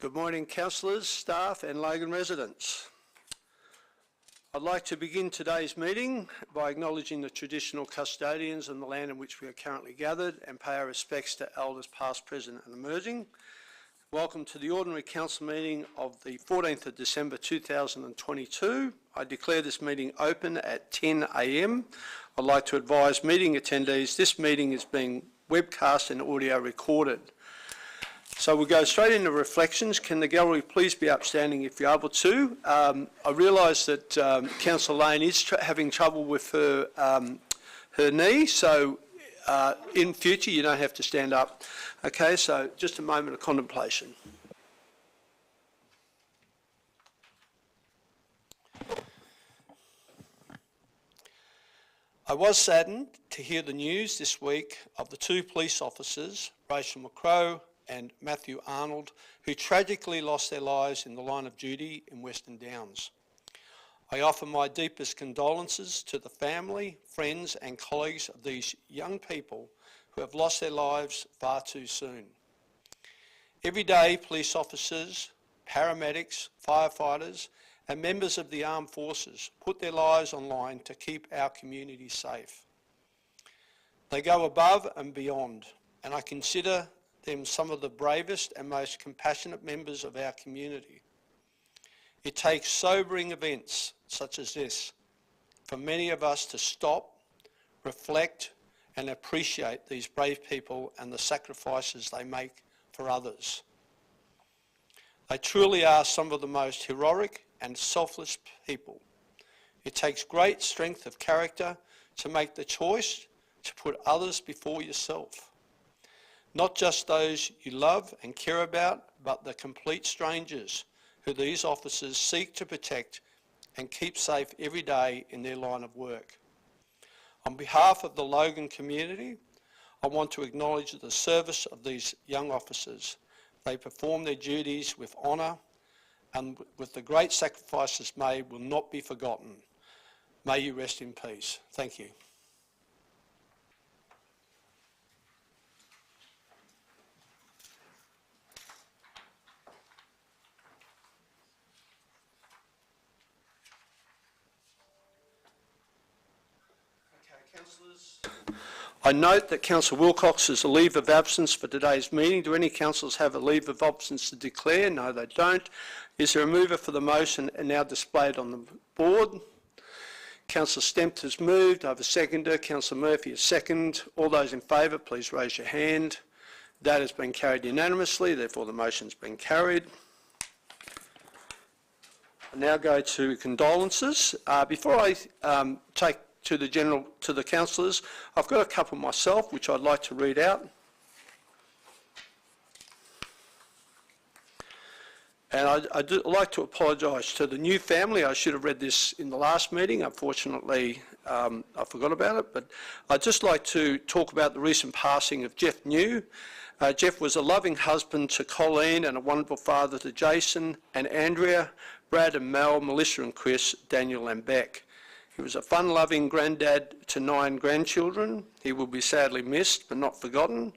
Good morning, councillors, staff and Logan residents. I'd like to begin today's meeting by acknowledging the traditional custodians and the land in which we are currently gathered and pay our respects to elders past, present and emerging. Welcome to the Ordinary Council meeting of the 14th of December 2022. I declare this meeting open at 10 a.m. I'd like to advise meeting attendees this meeting is being webcast and audio recorded. So we'll go straight into reflections. Can the gallery please be upstanding if you're able to? I realise that Councillor Lane is having trouble with her knee, so in future you don't have to stand up. Okay, so just a moment of contemplation. I was saddened to hear the news this week of the two police officers, Rachel McCrow and Matthew Arnold, who tragically lost their lives in the line of duty in Western Downs. I offer my deepest condolences to the family, friends and colleagues of these young people who have lost their lives far too soon. Every day, police officers, paramedics, firefighters and members of the armed forces put their lives on line to keep our community safe. They go above and beyond, and I consider them some of the bravest and most compassionate members of our community. It takes sobering events such as this for many of us to stop, reflect and appreciate these brave people and the sacrifices they make for others. They truly are some of the most heroic and selfless people. It takes great strength of character to make the choice to put others before yourself. Not just those you love and care about, but the complete strangers who these officers seek to protect and keep safe every day in their line of work. On behalf of the Logan community, I want to acknowledge the service of these young officers. They perform their duties with honour and with the great sacrifices made will not be forgotten. May you rest in peace. Thank you. I note that Councillor Wilcox has a leave of absence for today's meeting. Do any councillors have a leave of absence to declare? No, they don't. Is there a mover for the motion and now displayed on the board? Councillor Stempt has moved. I have a seconder. Councillor Murphy is second. All those in favour, please raise your hand. That has been carried unanimously, therefore the motion's been carried. I now go to condolences. Before I take to the councillors, I've got a couple myself which I'd like to read out. And I'd like to apologise to the new family. I should have read this in the last meeting. Unfortunately, I forgot about it. But I'd just like to talk about the recent passing of Jeff New. Jeff was a loving husband to Colleen and a wonderful father to Jason and Andrea, Brad and Mel, Melissa and Chris, Daniel and Beck. He was a fun-loving granddad to 9 grandchildren. He will be sadly missed but not forgotten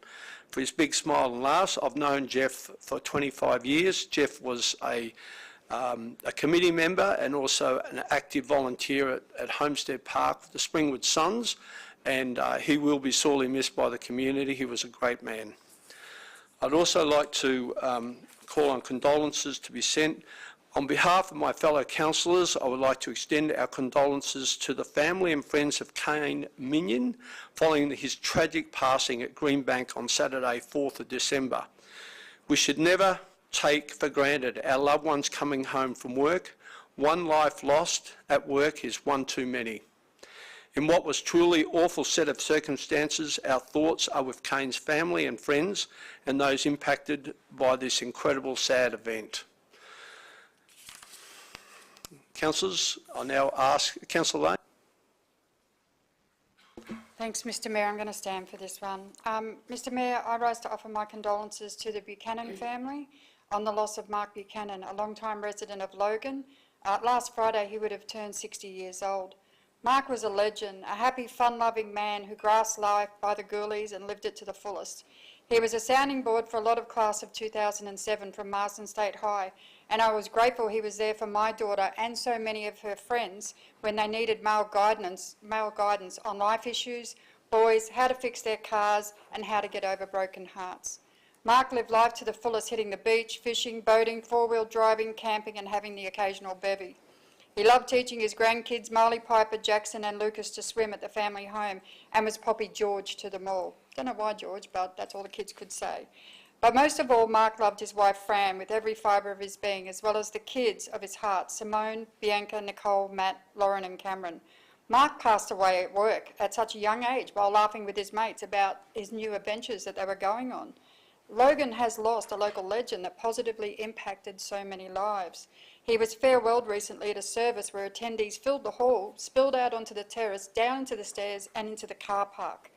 for his big smile and laughs. I've known Jeff for 25 years. Jeff was a committee member and also an active volunteer at Homestead Park with the Springwood Suns, and he will be sorely missed by the community. He was a great man. I'd also like to call on condolences to be sent. On behalf of my fellow councillors, I would like to extend our condolences to the family and friends of Kane Minion following his tragic passing at Greenbank on Saturday, 4th of December. We should never take for granted our loved ones coming home from work. One life lost at work is one too many. In what was truly awful set of circumstances, our thoughts are with Kane's family and friends and those impacted by this incredible sad event. Councillors, I now ask Councillor Lane. Thanks, Mr Mayor. I'm going to stand for this one. Mr Mayor, I rise to offer my condolences to the Buchanan family on the loss of Mark Buchanan, a long-time resident of Logan. Last Friday, he would have turned 60 years old. Mark was a legend, a happy, fun-loving man who grasped life by the ghoulies and lived it to the fullest. He was a sounding board for a lot of class of 2007 from Marsden State High, and I was grateful he was there for my daughter and so many of her friends when they needed male guidance on life issues, boys, how to fix their cars, and how to get over broken hearts. Mark lived life to the fullest, hitting the beach, fishing, boating, four-wheel driving, camping, and having the occasional bevy. He loved teaching his grandkids, Marley, Piper, Jackson and Lucas, to swim at the family home and was Poppy George to them all. Don't know why George, but that's all the kids could say. But most of all, Mark loved his wife Fran with every fibre of his being, as well as the kids of his heart, Simone, Bianca, Nicole, Matt, Lauren and Cameron. Mark passed away at work at such a young age while laughing with his mates about his new adventures that they were going on. Logan has lost a local legend that positively impacted so many lives. He was farewelled recently at a service where attendees filled the hall, spilled out onto the terrace, down into the stairs and into the car park.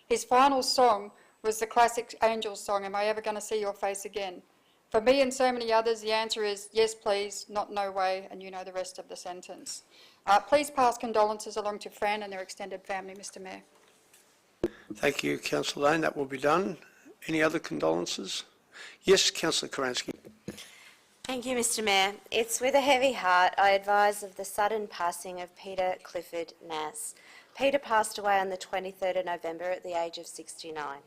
His final song was the classic Angels song, Am I Ever Going to See Your Face Again? For me and so many others, the answer is yes, please, not no way, and you know the rest of the sentence. Please pass condolences along to Fran and their extended family, Mr Mayor. Thank you, Councillor Lane. That will be done. Any other condolences? Yes, Councillor Karansky. Thank you, Mr Mayor. It's with a heavy heart I advise of the sudden passing of Peter Clifford Nas. Peter passed away on the 23rd of November at the age of 69.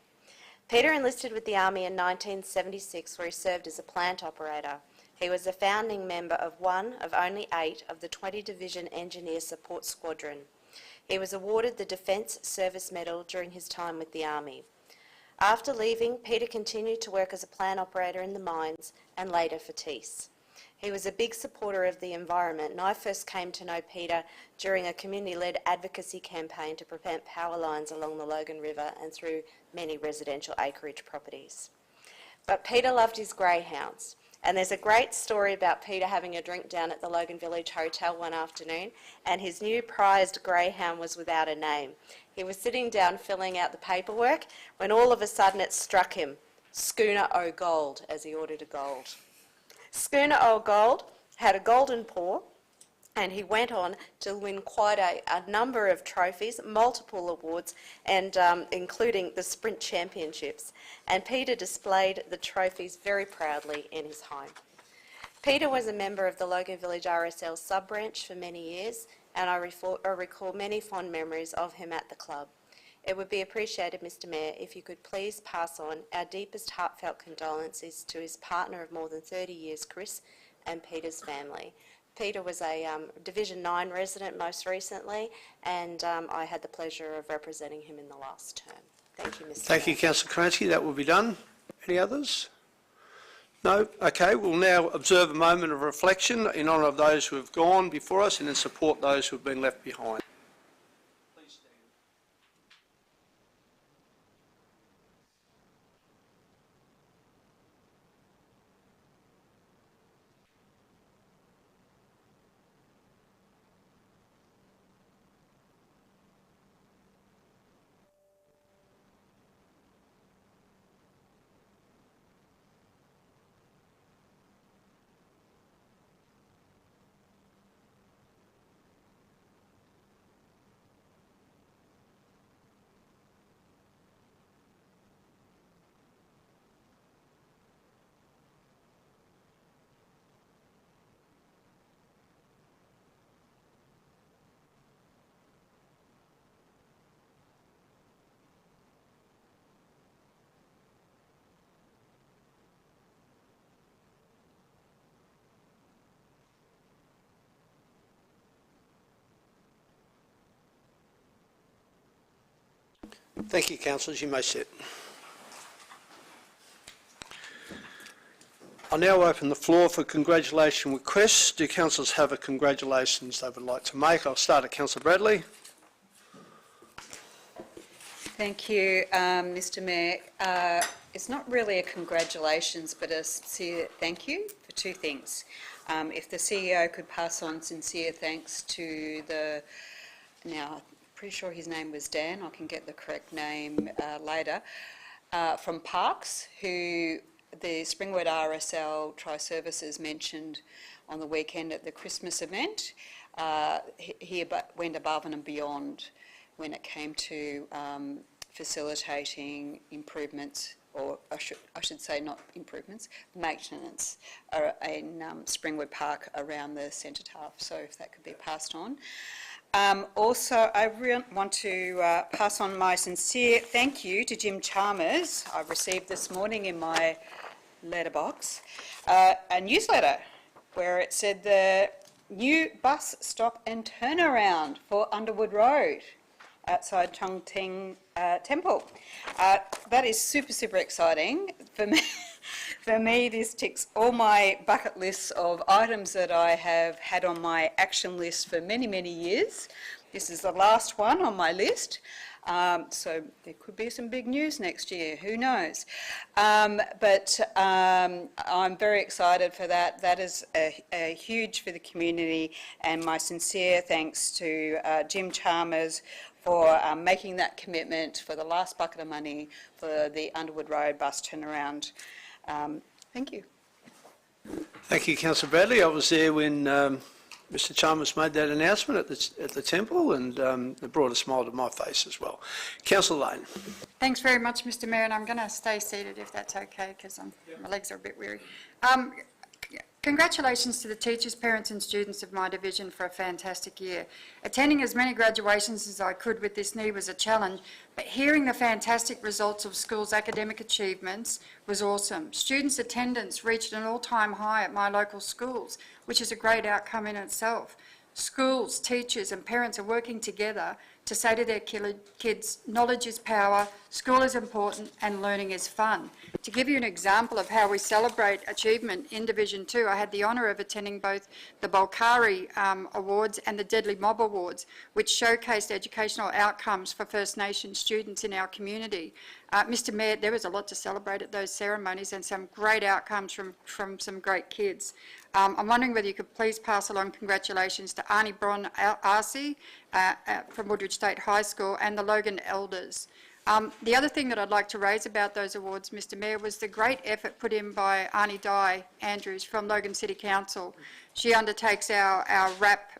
Peter enlisted with the Army in 1976 where he served as a plant operator. He was a founding member of one of only 8 of the 20 Division Engineer Support Squadron. He was awarded the Defence Service Medal during his time with the Army. After leaving, Peter continued to work as a plant operator in the mines and later for Tees. He was a big supporter of the environment, and I first came to know Peter during a community-led advocacy campaign to prevent power lines along the Logan River and through many residential acreage properties. But Peter loved his greyhounds, and there's a great story about Peter having a drink down at the Logan Village Hotel one afternoon, and his new prized greyhound was without a name. He was sitting down filling out the paperwork when all of a sudden it struck him, Schooner O'Gold, as he ordered a gold. Schooner O'Gold had a golden paw, and he went on to win quite a number of trophies, multiple awards, and including the Sprint Championships. And Peter displayed the trophies very proudly in his home. Peter was a member of the Logan Village RSL sub-branch for many years, and I recall many fond memories of him at the club. It would be appreciated, Mr Mayor, if you could please pass on our deepest heartfelt condolences to his partner of more than 30 years, Chris, and Peter's family. Peter was a Division 9 resident most recently, and I had the pleasure of representing him in the last term. Thank you, Mr Mayor. Thank you, Councillor Karansky. That will be done. Any others? No? Okay, we'll now observe a moment of reflection in honour of those who have gone before us and in support those who have been left behind. Please stand. Thank you, councillors. You may sit. I'll now open the floor for congratulation requests. Do councillors have a congratulations they would like to make? I'll start at Councillor Bradley. Thank you, Mr Mayor. It's not really a congratulations, but a sincere thank you for 2 things. If the CEO could pass on sincere thanks to the, now I'm pretty sure his name was Dan, I can get the correct name later, from Parks, who the Springwood RSL Tri-Services mentioned on the weekend at the Christmas event. He went above and beyond when it came to facilitating improvements or I should say not improvements, maintenance in Springwood Park around the cenotaph, so if that could be passed on. Also, I want to pass on my sincere thank you to Jim Chalmers. I received this morning in my letterbox a newsletter where it said the new bus stop and turnaround for Underwood Road outside Chong Ting Temple. That is super exciting for me. For me, this ticks all my bucket lists of items that I have had on my action list for many years. This is the last one on my list. So there could be some big news next year, who knows. But I'm very excited for that. That is a huge for the community, and my sincere thanks to Jim Chalmers for making that commitment for the last bucket of money for the Underwood Road bus turnaround. Thank you. Thank you, Councillor Bradley. I was there when Mr Chalmers made that announcement at the temple, and it brought a smile to my face as well. Councillor Lane. Thanks very much, Mr Mayor, and I'm going to stay seated if that's okay, because my legs are a bit weary. Congratulations to the teachers, parents and students of my division for a fantastic year. Attending as many graduations as I could with this knee was a challenge, but hearing the fantastic results of schools' academic achievements was awesome. Students' attendance reached an all-time high at my local schools, which is a great outcome in itself. Schools, teachers and parents are working together to say to their kids, knowledge is power, school is important and learning is fun. To give you an example of how we celebrate achievement in Division 2, I had the honour of attending both the Bulkari Awards and the Deadly Mob Awards, which showcased educational outcomes for First Nation students in our community. Mr Mayor, there was a lot to celebrate at those ceremonies and some great outcomes from some great kids. I'm wondering whether you could please pass along congratulations to Arnie Bron Arcee from Woodridge State High School and the Logan Elders. The other thing that I'd like to raise about those awards, Mr Mayor, was the great effort put in by Arnie Di Andrews from Logan City Council. She undertakes our RAP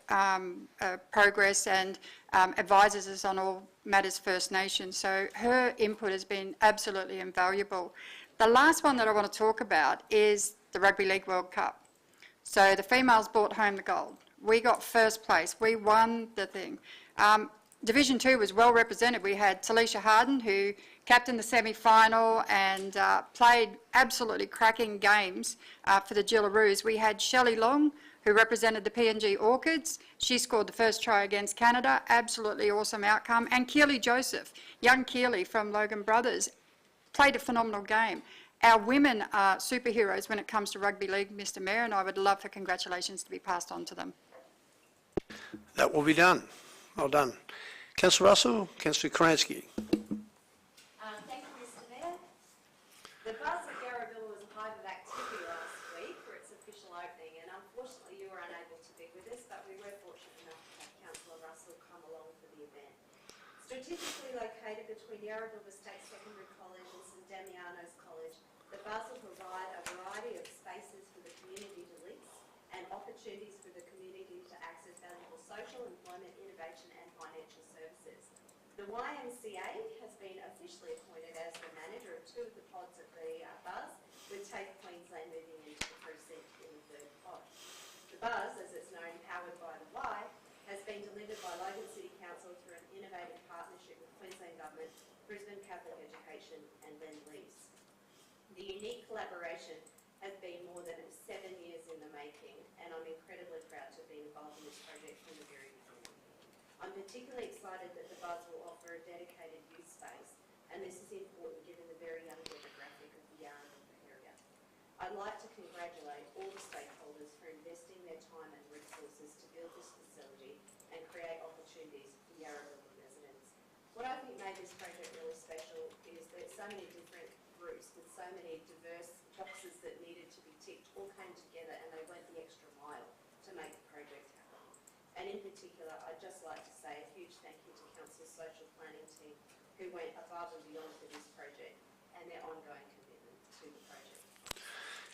progress and advises us on all matters First Nations, so her input has been absolutely invaluable. The last one that I want to talk about is the Rugby League World Cup. So the females brought home the gold. We got first place. We won the thing. Division 2 was well represented. We had Talisha Harden, who captained the semi-final and played absolutely cracking games for the Jillaroos. We had Shelley Long, who represented the PNG Orchids. She scored the first try against Canada. Absolutely awesome outcome. And Keely Joseph, young Keely from Logan Brothers, played a phenomenal game. Our women are superheroes when it comes to rugby league, Mr Mayor, and I would love for congratulations to be passed on to them. That will be done. Well done. Councillor Russell, Councillor Kransky. Thank you, Mr Mayor. The buzz at Yarraville was a hive of activity last week for its official opening, and unfortunately you were unable to be with us, but we were fortunate enough to have Councillor Russell come along for the event. Strategically located between Yarraville State Secondary College and St Damiano's College, the buzz will provide a variety of spaces for the community to lease and opportunities for the community to access valuable social, employment, innovation and financial services. The YMCA has been officially appointed as the manager of 2 of the pods at the buzz, with TAFE Queensland moving into the precinct in the 3rd pod. The buzz, as it's known, powered by the Y, has been delivered by Logan City Council through an innovative partnership with Queensland Government, Brisbane Catholic Education and Lend-Lease. The unique collaboration has been more than 7 years in the making, and I'm incredibly proud to be involved in this project from the very beginning. I'm particularly excited that the buzz will offer a dedicated youth space, and this is important given the very young demographic of the Yarraville area. I'd like to congratulate all the stakeholders for investing their time and resources to build this facility and create opportunities for Yarraville residents. What I think made this project really special is that so many different groups with so many diverse boxes that needed to be ticked all came together, and they went the extra mile to make the project happen. And in particular, I'd just like to say a huge thank you to Council's social planning team who went above and beyond for this project and their ongoing commitment to the project.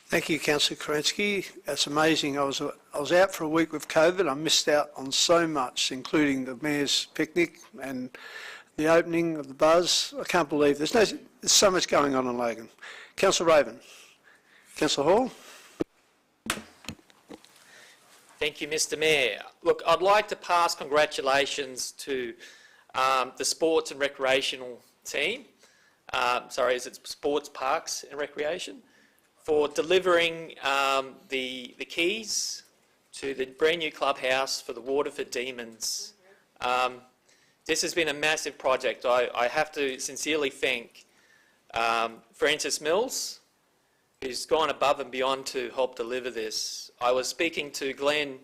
Thank you, Councillor Kransky. That's amazing. I was out for a week with COVID. I missed out on so much, including the Mayor's picnic and the opening of the buzz. I can't believe there's so much going on in Logan. Councillor Raven. Councillor Hall. Thank you, Mr. Mayor. Look, I'd like to pass congratulations to the sports and recreational team. Is it Sports, Parks and Recreation? For delivering the keys to the brand new clubhouse for the Waterford Demons. This has been a massive project. I have to sincerely thank Francis Mills, who's gone above and beyond to help deliver this. I was speaking to Glenn,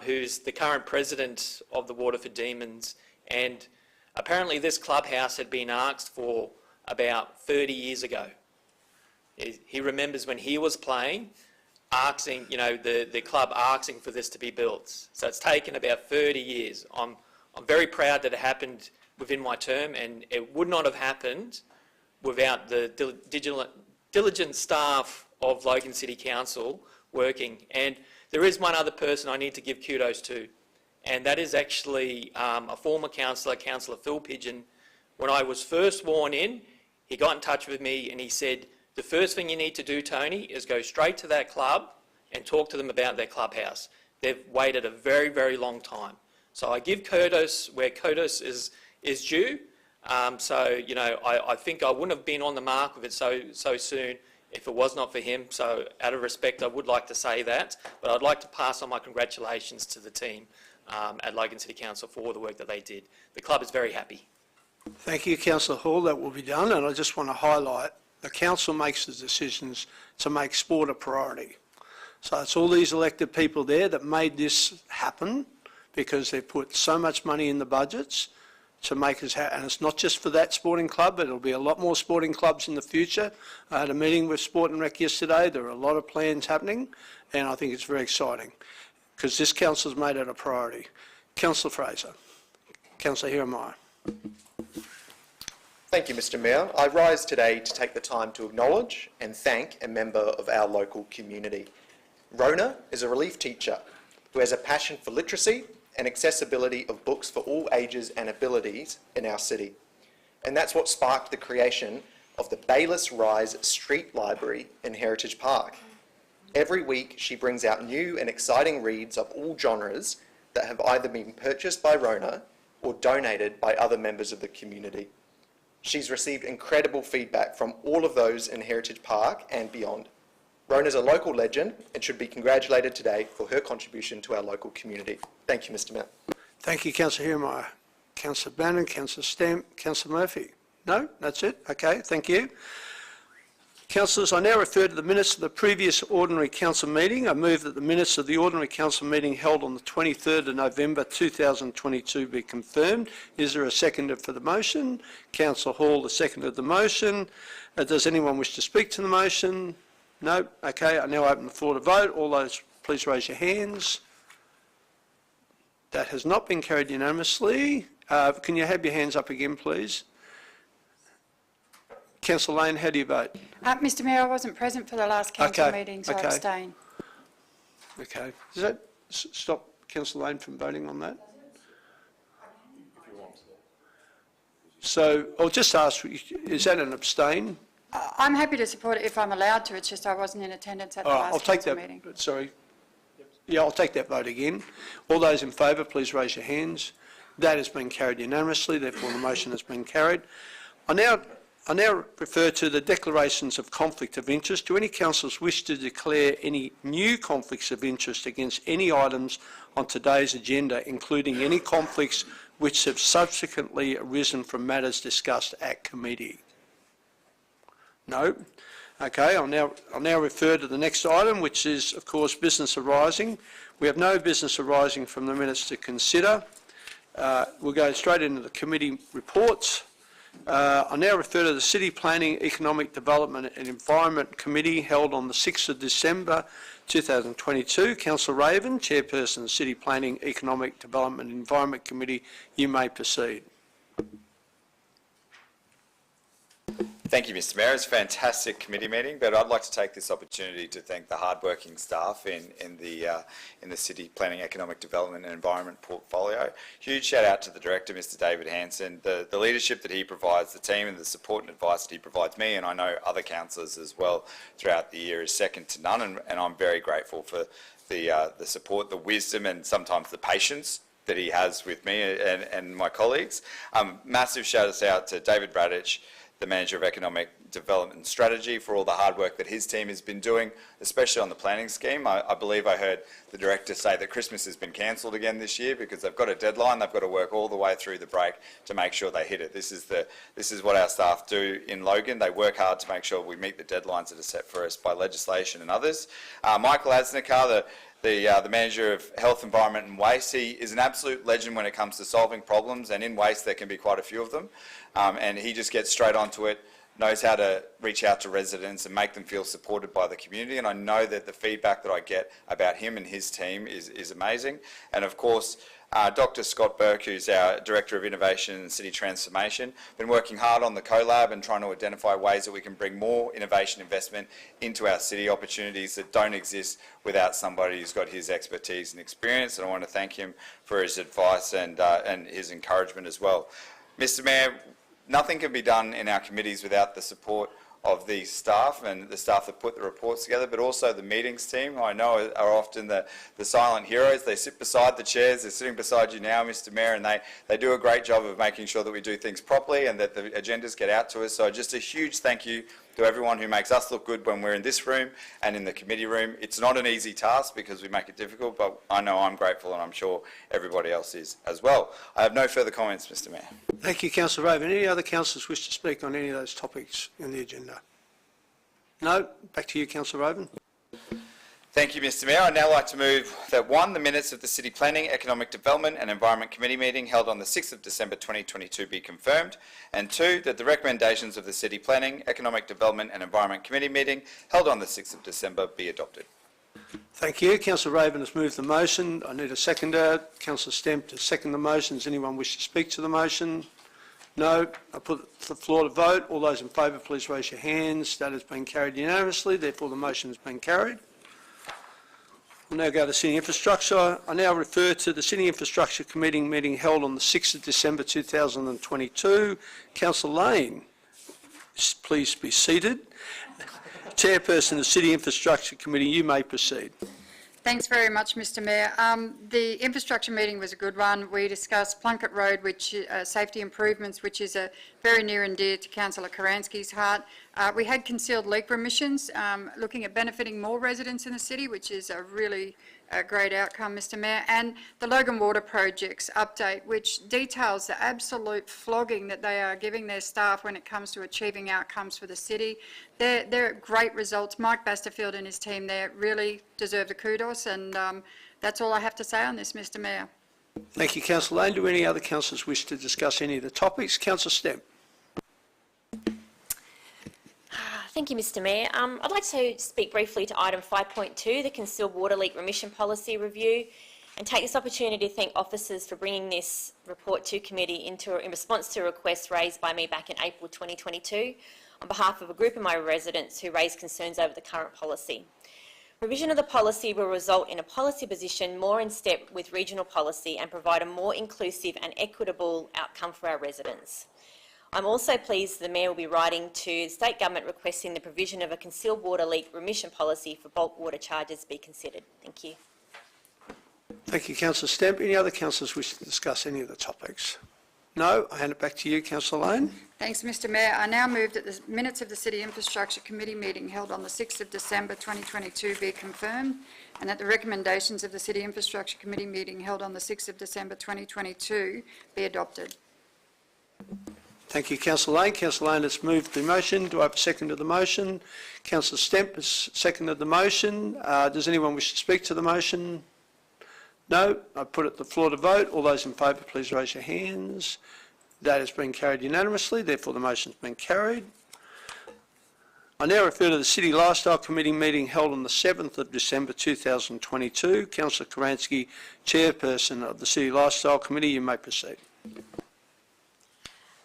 who's the current president of the Waterford Demons, and apparently this clubhouse had been asked for about 30 years ago. He remembers when he was playing, asking, the club asking for this to be built. So it's taken about 30 years. I'm very proud that it happened within my term, and it would not have happened without the diligent staff of Logan City Council working. And there is one other person I need to give kudos to, and that is actually a former councillor, Councillor Phil Pigeon. When I was first sworn in, he got in touch with me and he said, the first thing you need to do, Tony, is go straight to that club and talk to them about their clubhouse. They've waited a very, very long time. So I give kudos where kudos is due. I think I wouldn't have been on the mark with it so soon if it was not for him. So out of respect, I would like to say that. But I'd like to pass on my congratulations to the team at Logan City Council for all the work that they did. The club is very happy. Thank you, Councillor Hall. That will be done. And I just want to highlight the council makes the decisions to make sport a priority. So it's all these elected people there that made this happen because they put so much money in the budgets to make us happen. And it's not just for that sporting club, but it'll be a lot more sporting clubs in the future. I had a meeting with Sport and Rec yesterday. There are a lot of plans happening, and I think it's very exciting because this council's made it a priority. Councillor Fraser. Councillor Hiromai. Thank you, Mr. Mayor. I rise today to take the time to acknowledge and thank a member of our local community. Rona is a relief teacher who has a passion for literacy and accessibility of books for all ages and abilities in our city. And that's what sparked the creation of the Baylis Rise Street Library in Heritage Park. Every week she brings out new and exciting reads of all genres that have either been purchased by Rona or donated by other members of the community. She's received incredible feedback from all of those in Heritage Park and beyond. Rona's a local legend and should be congratulated today for her contribution to our local community. Thank you, Mr. Mayor. Thank you, Councillor Hiromai. Councillor Bannon, Councillor Stamp, Councillor Murphy. No? That's it? Okay, thank you. Councillors, I now refer to the minutes of the previous ordinary council meeting. I move that the minutes of the ordinary council meeting held on the 23rd of November 2022 be confirmed. Is there a seconder for the motion? Councillor Hall, the seconder of the motion. Does anyone wish to speak to the motion? No? Okay, I now open the floor to vote. All those, please raise your hands. That has not been carried unanimously. Can you have your hands up again, please? Councillor Lane, how do you vote? Mr Mayor, I wasn't present for the last council Okay, meeting, so I okay. abstain. Okay. Does that stop Councillor Lane from voting on that? So I'll just ask, is that an abstain? I'm happy to support it if I'm allowed to, it's just I wasn't in attendance at the All right, last I'll take council that. meeting. Sorry. Yeah, I'll take that vote again. All those in favour, please raise your hands. That has been carried unanimously, therefore the motion has been carried. I now refer to the declarations of conflict of interest. Do any councillors wish to declare any new conflicts of interest against any items on today's agenda, including any conflicts which have subsequently arisen from matters discussed at committee? No? Okay, I'll now refer to the next item, which is, of course, business arising. We have no business arising from the minutes to consider. We'll go straight into the committee reports. I now refer to the City Planning, Economic Development and Environment Committee held on the 6th of December 2022. Councillor Raven, Chairperson, City Planning, Economic Development and Environment Committee, you may proceed. Thank you, Mr Mayor. It's a fantastic committee meeting, but I'd like to take this opportunity to thank the hard-working staff in the City Planning, Economic Development and Environment portfolio. Huge shout out to the Director, Mr David Hanson. The leadership that he provides the team and the support and advice that he provides me, and I know other councillors as well throughout the year, is second to none, and I'm very grateful for the support, the wisdom and sometimes the patience that he has with me and my colleagues. Massive shout out to David Bradich, the Manager of Economic Development and Strategy, for all the hard work that his team has been doing, especially on the planning scheme. I believe I heard the Director say that Christmas has been cancelled again this year because they've got a deadline. They've got to work all the way through the break to make sure they hit it. This is what our staff do in Logan. They work hard to make sure we meet the deadlines that are set for us by legislation and others. Michael Asnikar, the Manager of Health, Environment and Waste, he is an absolute legend when it comes to solving problems, and in waste there can be quite a few of them. And he just gets straight onto it, knows how to reach out to residents and make them feel supported by the community. And I know that the feedback that I get about him and his team is amazing. And of course, Dr. Scott Burke, who's our Director of Innovation and City Transformation, been working hard on the CoLab and trying to identify ways that we can bring more innovation investment into our city, opportunities that don't exist without somebody who's got his expertise and experience. And I want to thank him for his advice and his encouragement as well. Mr Mayor, nothing can be done in our committees without the support of the staff and the staff that put the reports together, but also the meetings team, who I know are often the silent heroes. They sit beside the chairs. They're sitting beside you now, Mr Mayor, and they do a great job of making sure that we do things properly and that the agendas get out to us. So just a huge thank you to everyone who makes us look good when we're in this room and in the committee room. It's not an easy task because we make it difficult, but I know I'm grateful and I'm sure everybody else is as well. I have no further comments, Mr Mayor. Thank you, Councillor Raven. Any other councillors wish to speak on any of those topics in the agenda? No? Back to you, Councillor Raven. Thank you, Mr Mayor. I'd now like to move that 1, the minutes of the City Planning, Economic Development and Environment Committee meeting held on the 6th of December 2022 be confirmed, and 2, that the recommendations of the City Planning, Economic Development and Environment Committee meeting held on the 6th of December be adopted. Thank you. Councillor Raven has moved the motion. I need a seconder. Councillor Stemp to second the motion. Does anyone wish to speak to the motion? No. I put the floor to vote. All those in favour, please raise your hands. That has been carried unanimously. Therefore, the motion has been carried. We'll now go to City Infrastructure. I now refer to the City Infrastructure Committee meeting held on the 6th of December 2022. Councillor Lane, please be seated. Chairperson of the City Infrastructure Committee, you may proceed. Thanks very much, Mr Mayor. The infrastructure meeting was a good one. We discussed Plunkett Road, which safety improvements, which is very near and dear to Councillor Karansky's heart. We had concealed leak remissions, looking at benefiting more residents in the city, which is a really great outcome, Mr Mayor, and the Logan Water Projects update, which details the absolute flogging that they are giving their staff when it comes to achieving outcomes for the city. They're great results. Mike Basterfield and his team there really deserve the kudos, and that's all I have to say on this, Mr Mayor. Thank you, Councillor Lane. Do any other councillors wish to discuss any of the topics? Councillor Stemp. Thank you, Mr Mayor. I'd like to speak briefly to item 5.2, the Concealed Water Leak Remission Policy Review, and take this opportunity to thank officers for bringing this report to committee in response to requests raised by me back in April 2022 on behalf of a group of my residents who raised concerns over the current policy. Revision of the policy will result in a policy position more in step with regional policy and provide a more inclusive and equitable outcome for our residents. I'm also pleased the Mayor will be writing to the State Government requesting the provision of a concealed water leak remission policy for bulk water charges be considered. Thank you. Thank you, Councillor Stemp. Any other councillors wish to discuss any of the topics? No? I hand it back to you, Councillor Lane. Thanks, Mr Mayor. I now move that the minutes of the City Infrastructure Committee meeting held on the 6th of December 2022 be confirmed, and that the recommendations of the City Infrastructure Committee meeting held on the 6th of December 2022 be adopted. Thank you, Councillor Lane. Councillor Lane has moved the motion. Do I have a second to the motion? Councillor Stemp has seconded the motion. Does anyone wish to speak to the motion? No? I put it to the floor to vote. All those in favour, please raise your hands. That has been carried unanimously. Therefore, the motion has been carried. I now refer to the City Lifestyle Committee meeting held on the 7th of December 2022. Councillor Karansky, Chairperson of the City Lifestyle Committee, you may proceed.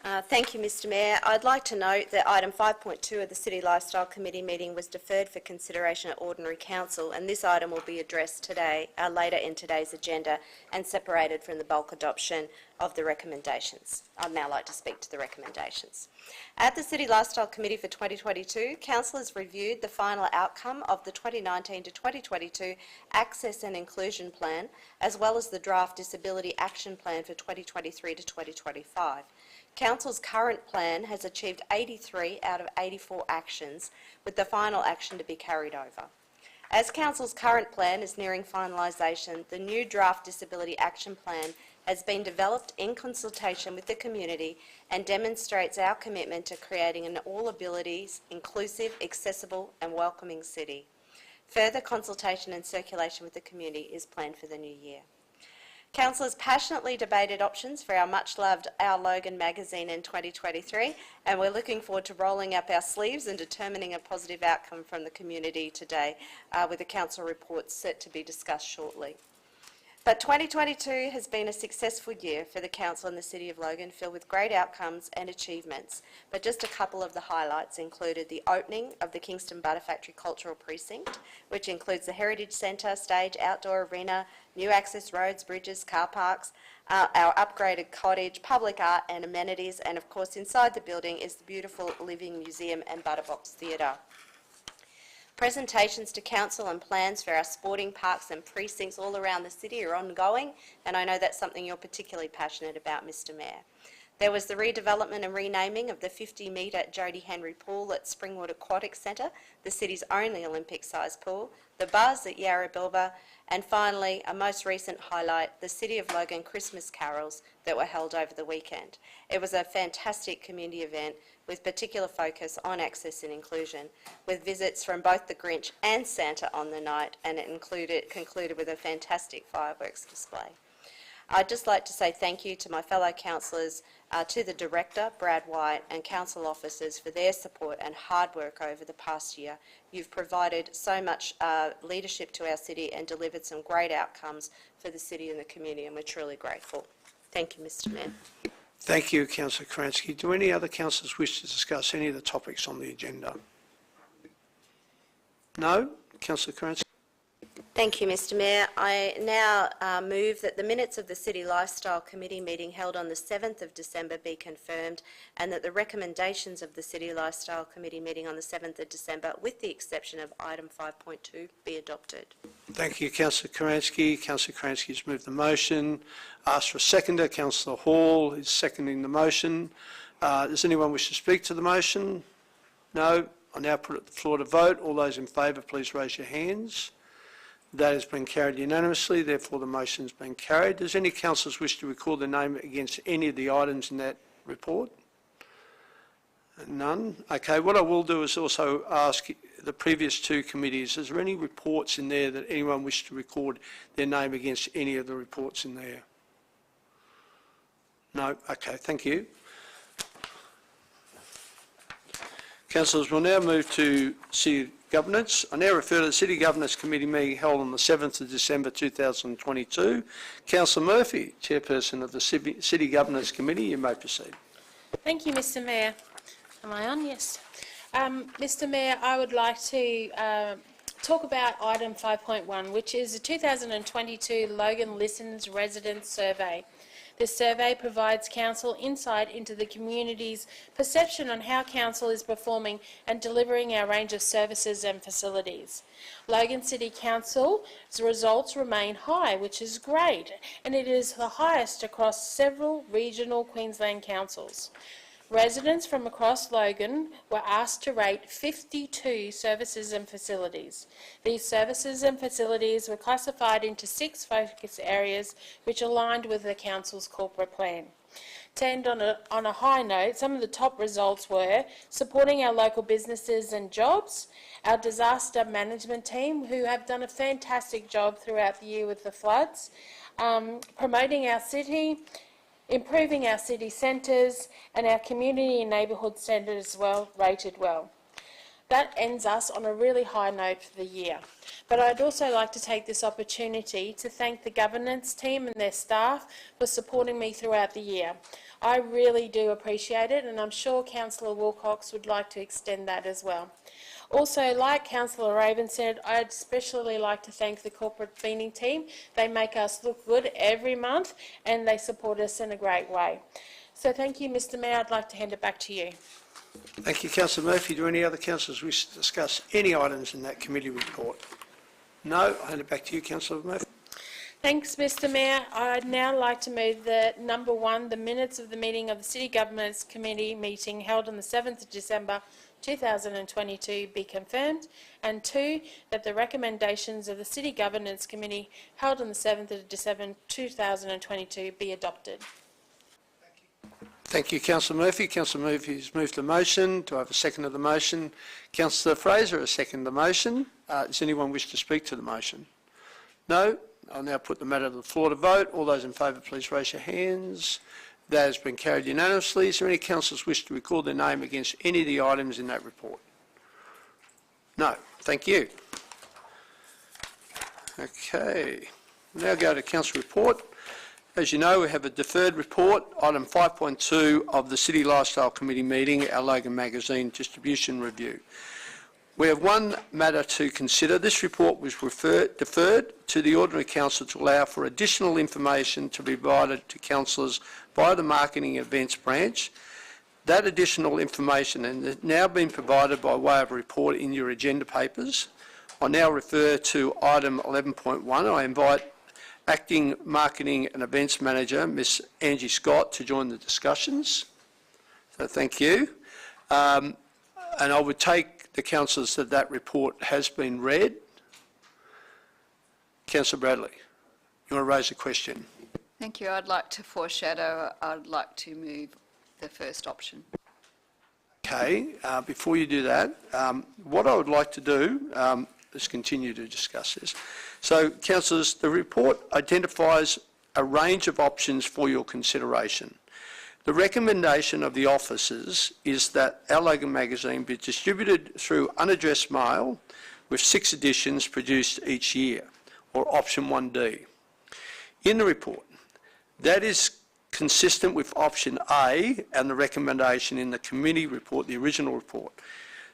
Thank you, Mr Mayor. I'd like to note that item 5.2 of the City Lifestyle Committee meeting was deferred for consideration at Ordinary Council, and this item will be addressed today, later in today's agenda, and separated from the bulk adoption of the recommendations. I'd now like to speak to the recommendations. At the City Lifestyle Committee for 2022, Council has reviewed the final outcome of the 2019 to 2022 Access and Inclusion Plan, as well as the Draft Disability Action Plan for 2023 to 2025. Council's current plan has achieved 83 out of 84 actions, with the final action to be carried over. As Council's current plan is nearing finalisation, the new Draft Disability Action Plan has been developed in consultation with the community and demonstrates our commitment to creating an all-abilities, inclusive, accessible and welcoming city. Further consultation and circulation with the community is planned for the new year. Council has passionately debated options for our much-loved Our Logan magazine in 2023, and we're looking forward to rolling up our sleeves and determining a positive outcome from the community today, with the Council report set to be discussed shortly. But 2022 has been a successful year for the Council and the City of Logan, filled with great outcomes and achievements. But just a couple of the highlights included the opening of the Kingston Butter Factory Cultural Precinct, which includes the Heritage Centre, stage, outdoor arena, new access roads, bridges, car parks, our upgraded cottage, public art and amenities, and of course inside the building is the beautiful Living Museum and Butterbox Theatre. Presentations to Council and plans for our sporting parks and precincts all around the city are ongoing, and I know that's something you're particularly passionate about, Mr Mayor. There was the redevelopment and renaming of the 50-metre Jodie Henry Pool at Springwood Aquatic Centre, the city's only Olympic-sized pool, the Buzz at Yarra Bilba, and finally, a most recent highlight, the City of Logan Christmas carols that were held over the weekend. It was a fantastic community event with particular focus on access and inclusion, with visits from both the Grinch and Santa on the night, and it concluded with a fantastic fireworks display. I'd just like to say thank you to my fellow councillors, to the Director, Brad White, and council officers for their support and hard work over the past year. You've provided so much leadership to our city and delivered some great outcomes for the city and the community, and we're truly grateful. Thank you, Mr Mayor. Thank you, Councillor Kransky. Do any other councillors wish to discuss any of the topics on the agenda? No? Councillor Kransky? Thank you, Mr Mayor. I now move that the minutes of the City Lifestyle Committee meeting held on the 7th of December be confirmed, and that the recommendations of the City Lifestyle Committee meeting on the 7th of December, with the exception of item 5.2, be adopted. Thank you, Councillor Kransky. Councillor Kransky has moved the motion. Asked for a seconder. Councillor Hall is seconding the motion. Does anyone wish to speak to the motion? No? I now put it to the floor to vote. All those in favour, please raise your hands. That has been carried unanimously, therefore the motion has been carried. Does any councillors wish to record their name against any of the items in that report? None? Okay, what I will do is also ask the previous two committees, is there any reports in there that anyone wishes to record their name against any of the reports in there? No? Okay, thank you. Councillors, we'll now move to City Governance. I now refer to the City Governance Committee meeting held on the 7th of December 2022. Councillor Murphy, Chairperson of the City Governance Committee, you may proceed. Thank you, Mr Mayor. Am I on? Yes. Mr Mayor, I would like to talk about item 5.1, which is the 2022 Logan Listens Residents Survey. This survey provides council insight into the community's perception on how council is performing and delivering our range of services and facilities. Logan City Council's results remain high, which is great, and it is the highest across several regional Queensland councils. Residents from across Logan were asked to rate 52 services and facilities. These services and facilities were classified into 6 focus areas which aligned with the council's corporate plan. To end on a high note, some of the top results were supporting our local businesses and jobs, our disaster management team, who have done a fantastic job throughout the year with the floods, promoting our city, improving our city centres, and our community and neighbourhood centres as well, rated well. That ends us on a really high note for the year. But I'd also like to take this opportunity to thank the governance team and their staff for supporting me throughout the year. I really do appreciate it, and I'm sure Councillor Wilcox would like to extend that as well. Also, like Councillor Raven said, I'd especially like to thank the corporate cleaning team. They make us look good every month and they support us in a great way. So thank you, Mr Mayor. I'd like to hand it back to you. Thank you, Councillor Murphy. Do any other councillors wish to discuss any items in that committee report? No. I'll hand it back to you, Councillor Murphy. Thanks, Mr Mayor. I'd now like to move that number 1, the minutes of the meeting of the City Governance Committee meeting held on the 7th of December 2022 be confirmed, and 2, that the recommendations of the City Governance Committee held on the 7th of December 2022 be adopted. Thank you, Councillor Murphy. Councillor Murphy has moved the motion. Do I have a second of the motion? Councillor Fraser has seconded the motion. Does anyone wish to speak to the motion? No? I'll now put the matter to the floor to vote. All those in favour, please raise your hands. That has been carried unanimously. Is there any councillors wish to record their name against any of the items in that report? No. Thank you. Okay. We'll now go to council report. As you know, we have a deferred report, item 5.2 of the City Lifestyle Committee meeting, our Logan Magazine distribution review. We have one matter to consider. This report was deferred to the Ordinary Council to allow for additional information to be provided to councillors by the Marketing Events Branch. That additional information has now been provided by way of a report in your agenda papers. I now refer to item 11.1. I invite Acting Marketing and Events Manager, Ms Angie Scott, to join the discussions. So thank you. And I would take the councillors that report has been read. Councillor Bradley, you want to raise a question? Thank you. I'd like to foreshadow. I'd like to move the first option. Okay, before you do that, what I would like to do is continue to discuss this. So, councillors, the report identifies a range of options for your consideration. The recommendation of the officers is that our Logan magazine be distributed through unaddressed mail with 6 editions produced each year, or option 1D. In the report, that is consistent with option A and the recommendation in the committee report, the original report.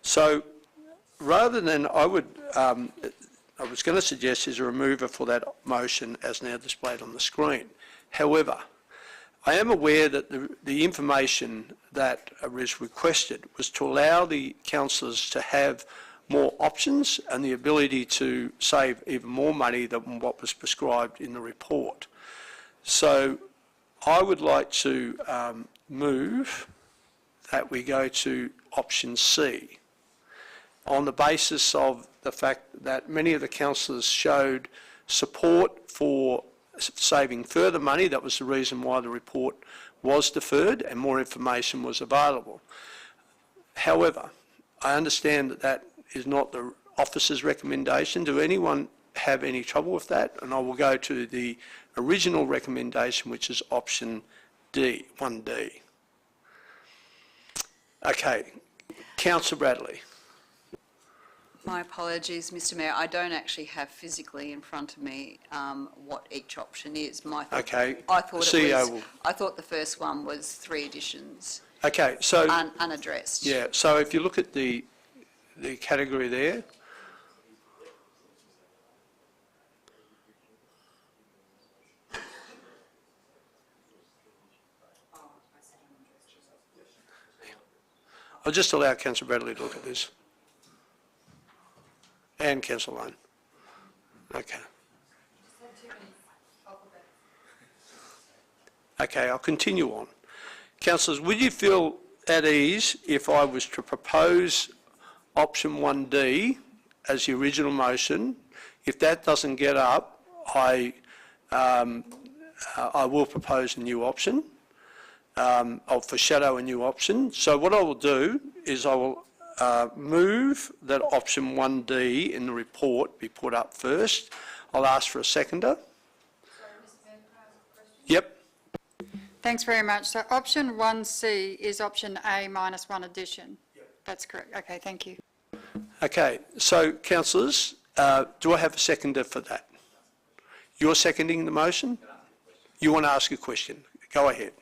So rather than, I was going to suggest is a remover for that motion as now displayed on the screen. However, I am aware that the information that was requested was to allow the councillors to have more options and the ability to save even more money than what was prescribed in the report. So I would like to move that we go to option C on the basis of the fact that many of the councillors showed support for saving further money. That was the reason why the report was deferred and more information was available. However, I understand that that is not the officer's recommendation. Do anyone have any trouble with that? And I will go to the original recommendation, which is option D, 1D. Okay, Councillor Bradley. My apologies, Mr Mayor. I don't actually have physically in front of me what each option is. Okay, I thought CEO will. I thought the first one was 3 editions. Okay, so unaddressed. yeah. So if you look at the category there, I'll just allow Councillor Bradley to look at this. And Councillor Lane. Okay. Okay, I'll continue on. Councillors, would you feel at ease if I was to propose option 1D as the original motion? If that doesn't get up, I will propose a new option. I'll foreshadow a new option. So what I will do is I will move that option 1D in the report be put up first. I'll ask for a seconder. Yep. Thanks very much. So option 1C is option A minus 1 addition. Yep. That's correct. Okay, thank you. Okay, so councillors, do I have a seconder for that? You're seconding the motion? You want to ask a question? Go ahead.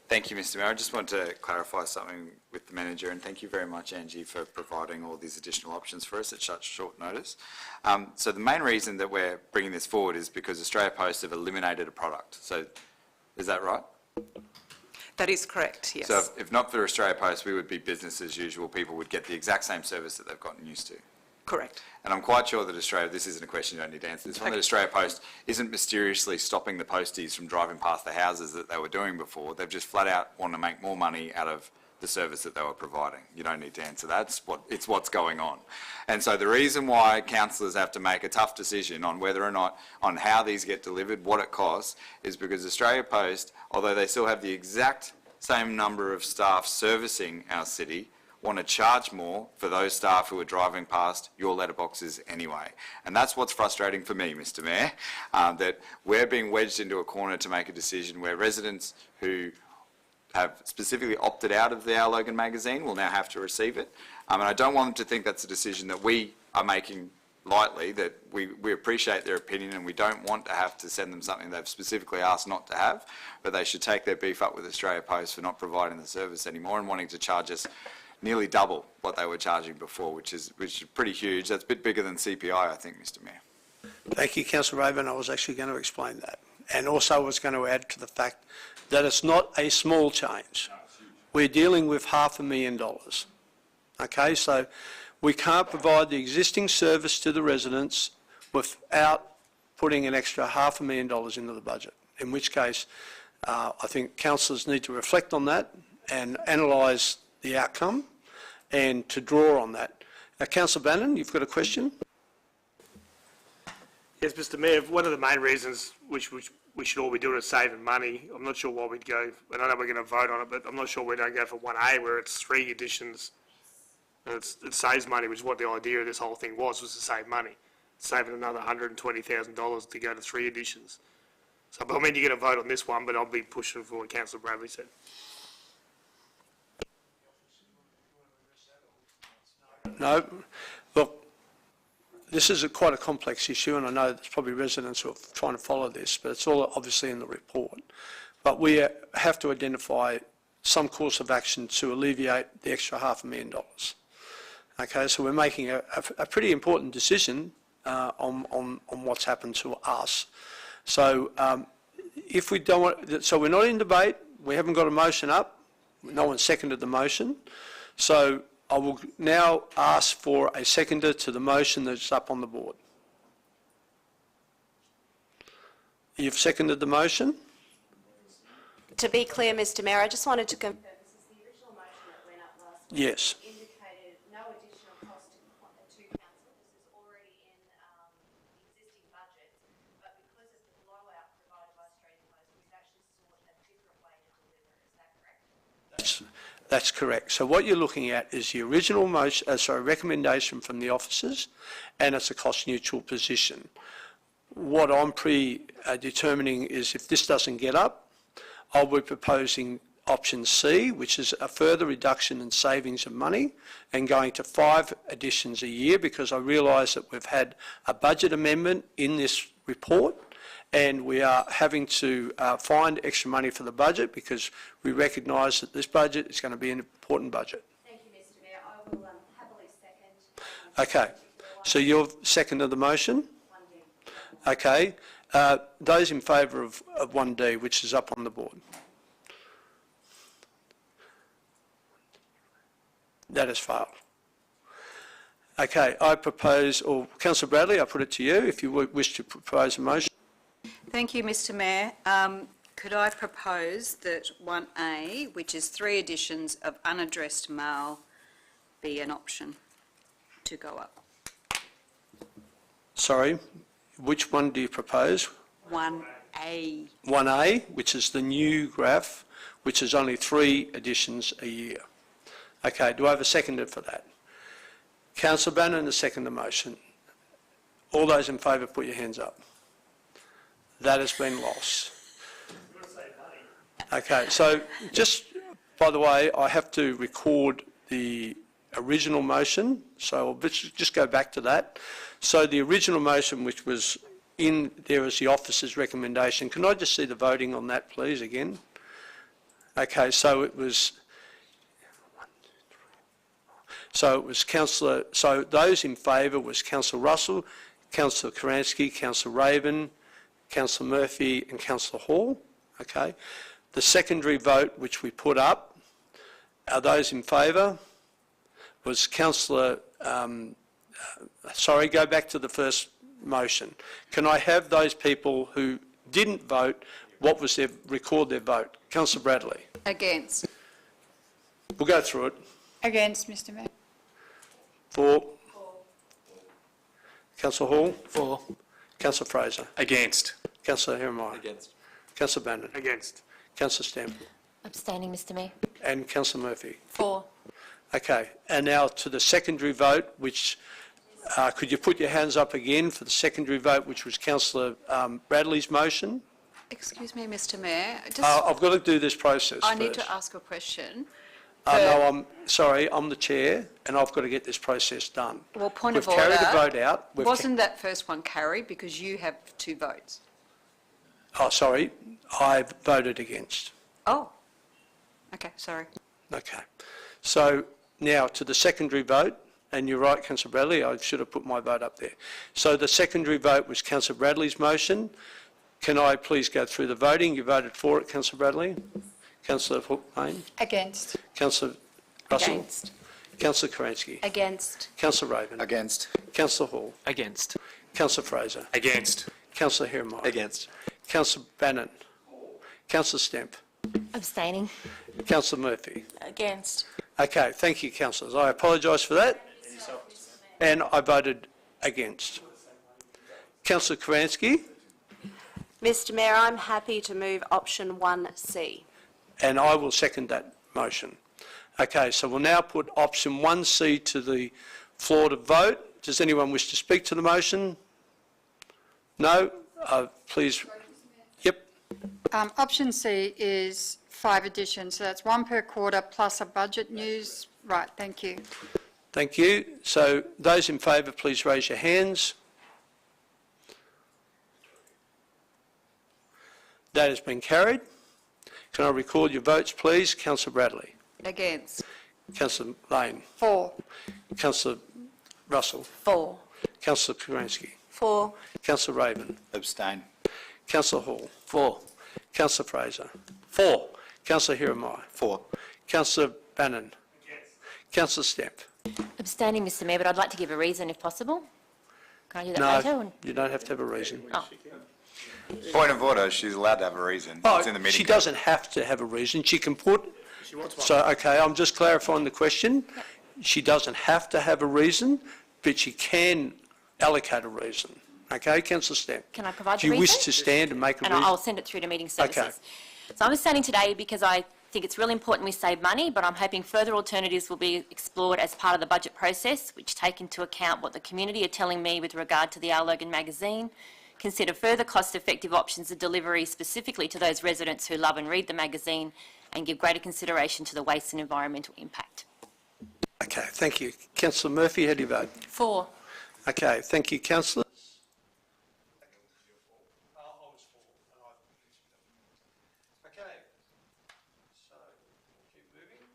Thank you, Mr. Mayor. I just want to clarify something with the manager, and thank you very much, Angie, for providing all these additional options for us at such short notice. So the main reason that we're bringing this forward is because Australia Post have eliminated a product. So is that right? That is correct, yes. So if not for Australia Post, we would be business as usual. People would get the exact same service that they've gotten used to. Correct. And I'm quite sure that Australia, this isn't a question you don't need to answer, this one, that Australia Post isn't mysteriously stopping the posties from driving past the houses that they were doing before. They've just flat out want to make more money out of the service that they were providing. You don't need to answer that. It's what's going on. And so the reason why councillors have to make a tough decision on whether or not, on how these get delivered, what it costs, is because Australia Post, although they still have the exact same number of staff servicing our city, want to charge more for those staff who are driving past your letterboxes anyway. And that's what's frustrating for me, Mr. Mayor, that we're being wedged into a corner to make a decision where residents who have specifically opted out of the Our Logan magazine will now have to receive it. And I don't want them to think that's a decision that we are making lightly, that we appreciate their opinion and we don't want to have to send them something they've specifically asked not to have, but they should take their beef up with Australia Post for not providing the service anymore and wanting to charge us nearly double what they were charging before, which is pretty huge. That's a bit bigger than CPI, I think, Mr. Mayor. Thank you, Councillor Raven. I was actually going to explain that. And also I was going to add to the fact that it's not a small change. We're dealing with $500,000. Okay, so we can't provide the existing service to the residents without putting an extra $500,000 into the budget, in which case I think councillors need to reflect on that and analyse the outcome and to draw on that. Councillor Bannon, you've got a question? Yes, Mr. Mayor, one of the main reasons which we should all be doing is saving money. I'm not sure why we'd go, and I know we're going to vote on it, but I'm not sure we don't go for 1A where it's 3 editions and it saves money, which is what the idea of this whole thing was to save money. Saving another $120,000 to go to 3 editions. So, I mean, you're going to vote on this one, but I'll be pushing for what Councillor Bradley said. No. Look, this is quite a complex issue, and I know there's probably residents who are trying to follow this, but it's all obviously in the report. But we have to identify some course of action to alleviate the extra $500,000. Okay, so we're making a pretty important decision on what's happened to us. So if we don't want, so we're not in debate, we haven't got a motion up, no one seconded the motion. So I will now ask for a seconder to the motion that's up on the board. You've seconded the motion? To be clear, Mr. Mayor, I just wanted to confirm this is the original motion that went up last week. Yes. Indicated no additional cost to council. This is already in the existing budget, but because of the blowout provided by Australia Post, we've actually sought a different way to deliver. Is that correct? That's correct. So what you're looking at is the original motion, recommendation from the officers, and it's a cost-neutral position. What I'm determining is if this doesn't get up, I'll be proposing option C, which is a further reduction in savings of money and going to 5 editions a year, because I realise that we've had a budget amendment in this report and we are having to find extra money for the budget because we recognise that this budget is going to be an important budget. Thank you, Mr. Mayor. I will happily second. Okay, so you've seconded the motion? 1D. Okay, those in favour of 1D, which is up on the board? That has failed. Okay, I propose, or Councillor Bradley, I put it to you if you wish to propose a motion. Thank you, Mr. Mayor. Could I propose that 1A, which is 3 editions of unaddressed mail, be an option to go up? Sorry, which one do you propose? 1A. 1A, which is the new graph, which is only 3 editions a year. Okay, do I have a seconder for that? Councillor Bannon has seconded the motion. All those in favour, put your hands up. That has been lost. Okay, so just by the way, I have to record the original motion, so I'll just go back to that. So the original motion, which was in there as the officer's recommendation, can I just see the voting on that, please, again? Okay, so it was Councillor, so those in favour was Councillor Russell, Councillor Karansky, Councillor Raven, Councillor Murphy and Councillor Hall, okay? The secondary vote which we put up, are those in favour, was Councillor, sorry, go back to the first motion. Can I have those people who didn't vote, what was their, record their vote? Councillor Bradley. Against. We'll go through it. Against, Mr Mayor. For. Councillor Hall. For. Councillor Fraser. Against. Councillor Hermeyer. Against. Councillor Bannon. Against. Councillor Stamp. Abstaining, Mr Mayor. And Councillor Murphy. For. Okay, and now to the secondary vote, which, could you put your hands up again for the secondary vote, which was Councillor Bradley's motion? Excuse me, Mr Mayor, I've got to do this process I need first. to ask a question. No, I'm sorry, I'm the chair, and I've got to get this process done. Well, point of We've carried the order. vote out. Wasn't that first one carried because you have 2 votes? Oh, sorry, I voted against. Oh, okay, sorry. Okay. So now to the secondary vote, and you're right, Councillor Bradley, I should have put my vote up there. So the secondary vote was Councillor Bradley's motion. Can I please go through the voting? You voted for it, Councillor Bradley? Councillor Lane? Against. Councillor Russell? Against. Councillor Karansky? Against. Councillor Raven? Against. Councillor Hall? Against. Councillor Fraser? Against. Councillor Hermeyer? Against. Councillor Bannon? Councillor Stamp? Abstaining. Councillor Murphy? Against. Okay, thank you, councillors. I apologise for that. And I voted against. Councillor Karansky? Mr Mayor, I'm happy to move option 1C. And I will second that motion. Okay, so we'll now put option 1C to the floor to vote. Does anyone wish to speak to the motion? No? Please. Yep. Option C is 5 additions, so that's 1 per quarter plus a budget news. Right, thank you. Thank you. So those in favour, please raise your hands. That has been carried. Can I record your votes, please? Councillor Bradley. Against. Councillor Lane. For. Councillor Russell. For. Councillor Karansky. For. Councillor Raven. Abstain. Councillor Hall. For. Councillor Fraser. For. Councillor Hermeyer. For. Councillor Bannon. Councillor Stamp. Abstaining, Mr Mayor, but I'd like to give a reason if possible. Can I do that later? No, you don't have to have a reason. Oh, Point of order, she's allowed to have a reason. Oh, It's in the meeting she code. doesn't have to have a reason. She can put, She wants one. so, okay, I'm just clarifying the question. She doesn't have to have a reason, but she can allocate a reason. Okay, Councillor Stamp? Can I provide Do the you wish reason? to stand and make a and reason? I'll send it through to meeting services. Okay. So I'm standing today because I think it's really important we save money, but I'm hoping further alternatives will be explored as part of the budget process, which take into account what the community are telling me with regard to the Our Logan magazine, consider further cost-effective options of delivery specifically to those residents who love and read the magazine, and give greater consideration to the waste and environmental impact. Okay, thank you. Councillor Murphy, how do you vote? For. Okay, thank you, councillors. Okay, so keep moving.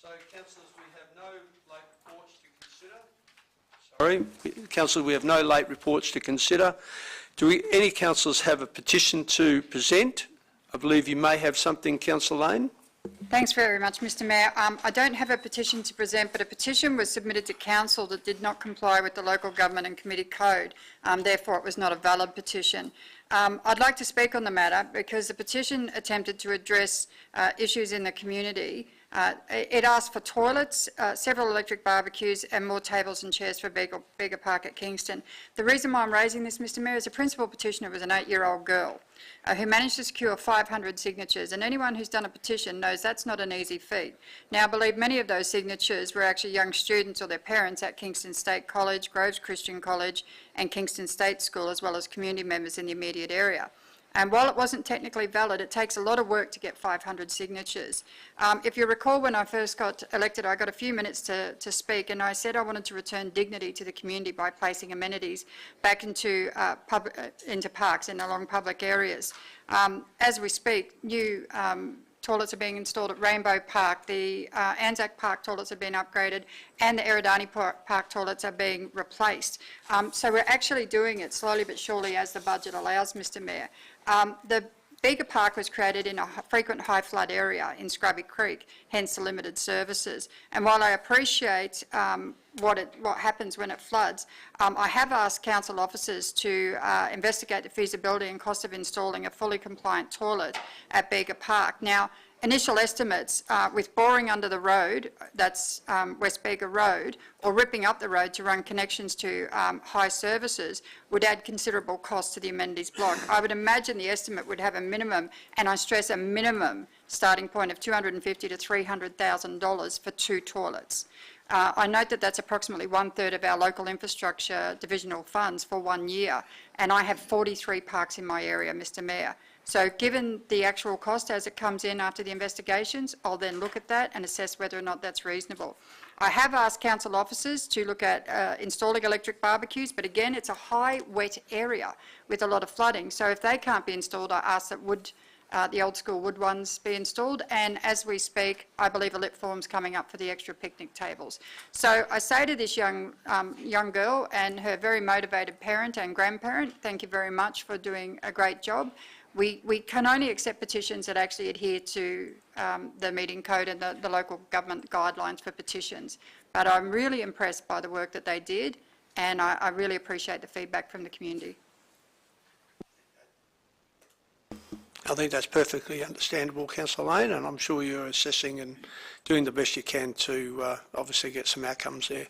So, councillors, we have no late reports to consider. Sorry, councillors, we have no late reports to consider. Do any councillors have a petition to present? I believe you may have something, Councillor Lane. Thanks very much, Mr Mayor. I don't have a petition to present, but a petition was submitted to council that did not comply with the local government and committee code. Therefore, it was not a valid petition. I'd like to speak on the matter because the petition attempted to address issues in the community. It asked for toilets, several electric barbecues and more tables and chairs for Bega Park at Kingston. The reason why I'm raising this, Mr Mayor, is the principal petitioner was an 8-year-old girl who managed to secure 500 signatures, and anyone who's done a petition knows that's not an easy feat. Now, I believe many of those signatures were actually young students or their parents at Kingston State College, Groves Christian College and Kingston State School, as well as community members in the immediate area. And while it wasn't technically valid, it takes a lot of work to get 500 signatures. If you recall, when I first got elected, I got a few minutes to speak, and I said I wanted to return dignity to the community by placing amenities back into parks and along public areas. As we speak, new toilets are being installed at Rainbow Park, the Anzac Park toilets have been upgraded, and the Eridani Park toilets are being replaced. So we're actually doing it slowly but surely as the budget allows, Mr Mayor. The Bega Park was created in a frequent high flood area in Scrubby Creek, hence the limited services. And while I appreciate what happens when it floods, I have asked council officers to investigate the feasibility and cost of installing a fully compliant toilet at Bega Park. Now, initial estimates with boring under the road, that's West Bega Road, or ripping up the road to run connections to high services would add considerable cost to the amenities block. I would imagine the estimate would have a minimum, and I stress a minimum, starting point of $250,000 to $300,000 for 2 toilets. I note that that's approximately 1/3 of our local infrastructure divisional funds for 1 year, and I have 43 parks in my area, Mr Mayor. So given the actual cost as it comes in after the investigations, I'll then look at that and assess whether or not that's reasonable. I have asked council officers to look at installing electric barbecues, but again, it's a high wet area with a lot of flooding. So if they can't be installed, I ask that the old school wood ones be installed. And as we speak, I believe a lit form's coming up for the extra picnic tables. So I say to this young girl and her very motivated parent and grandparent, thank you very much for doing a great job. We can only accept petitions that actually adhere to the meeting code and the local government guidelines for petitions. But I'm really impressed by the work that they did, and I really appreciate the feedback from the community. I think that's perfectly understandable, Councillor Lane, and I'm sure you're assessing and doing the best you can to obviously get some outcomes there.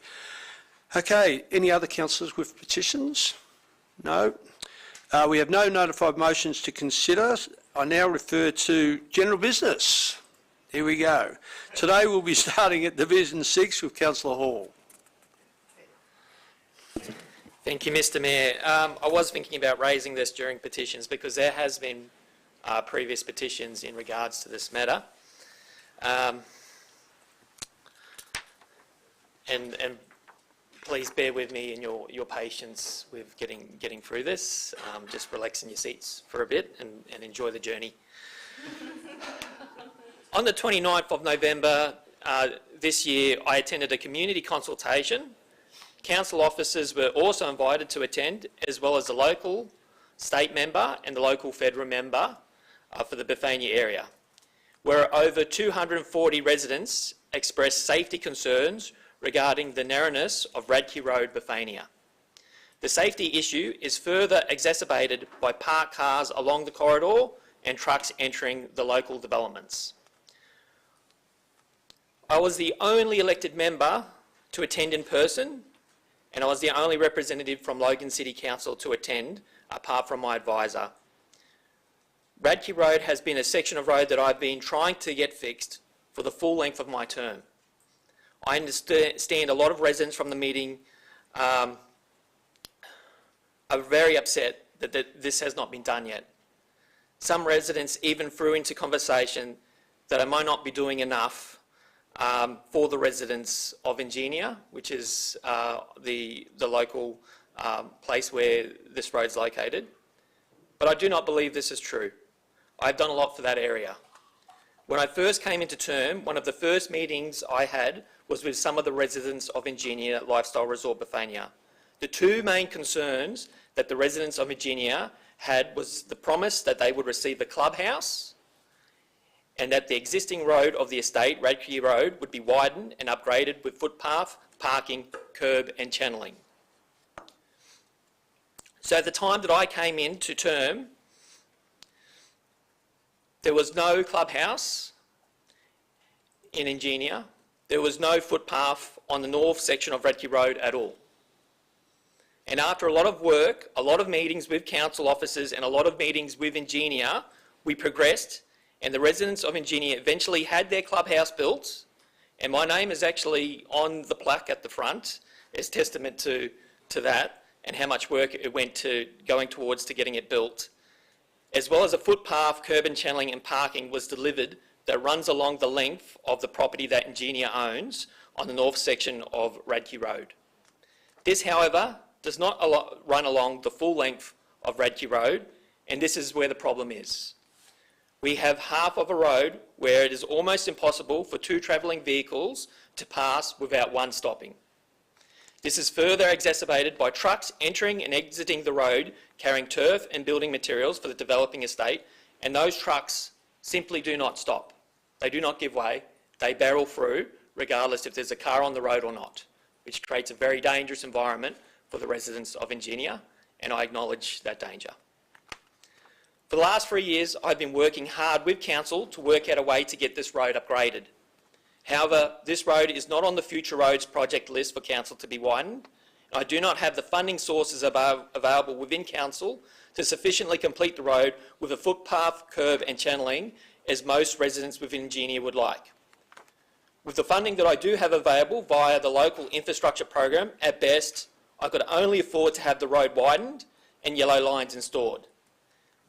Okay, any other councillors with petitions? No. We have no notified motions to consider. I now refer to general business. Here we go. Today we'll be starting at Division 6 with Councillor Hall. Thank you, Mr Mayor. I was thinking about raising this during petitions because there has been previous petitions in regards to this matter. And please bear with me in your patience with getting through this. Just relax in your seats for a bit and enjoy the journey. On the 29th of November this year, I attended a community consultation. Council officers were also invited to attend, as well as the local state member and the local federal member for the Bethania area, where over 240 residents expressed safety concerns regarding the narrowness of Radke Road, Bethania. The safety issue is further exacerbated by parked cars along the corridor and trucks entering the local developments. I was the only elected member to attend in person, and I was the only representative from Logan City Council to attend, apart from my advisor. Radke Road has been a section of road that I've been trying to get fixed for the full length of my term. I understand a lot of residents from the meeting are very upset that this has not been done yet. Some residents even threw into conversation that I might not be doing enough for the residents of Ingenia, which is the local place where this road's located. But I do not believe this is true. I've done a lot for that area. When I first came into term, one of the first meetings I had was with some of the residents of Ingenia Lifestyle Resort Bethania. The two main concerns that the residents of Ingenia had was the promise that they would receive a clubhouse and that the existing road of the estate, Radke Road, would be widened and upgraded with footpath, parking, curb and channelling. So at the time that I came into term, there was no clubhouse in Ingenia. There was no footpath on the north section of Radke Road at all. And after a lot of work, a lot of meetings with council officers and a lot of meetings with Ingenia, we progressed and the residents of Ingenia eventually had their clubhouse built, and my name is actually on the plaque at the front as testament to that and how much work it went to going towards to getting it built. as well as a footpath, curb and channeling and parking was delivered that runs along the length of the property that Ingenia owns on the north section of Radke Road. This, however, does not run along the full length of Radke Road, and this is where the problem is. We have half of a road where it is almost impossible for two travelling vehicles to pass without one stopping. This is further exacerbated by trucks entering and exiting the road carrying turf and building materials for the developing estate, and those trucks simply do not stop. They do not give way. They barrel through regardless if there's a car on the road or not, which creates a very dangerous environment for the residents of Ingenia, and I acknowledge that danger. For the last 3 years, I've been working hard with Council to work out a way to get this road upgraded. However, this road is not on the future roads project list for Council to be widened. I do not have the funding sources available within Council to sufficiently complete the road with a footpath, curb and channeling as most residents within Ingenia would like. With the funding that I do have available via the local infrastructure program, at best, I could only afford to have the road widened and yellow lines installed.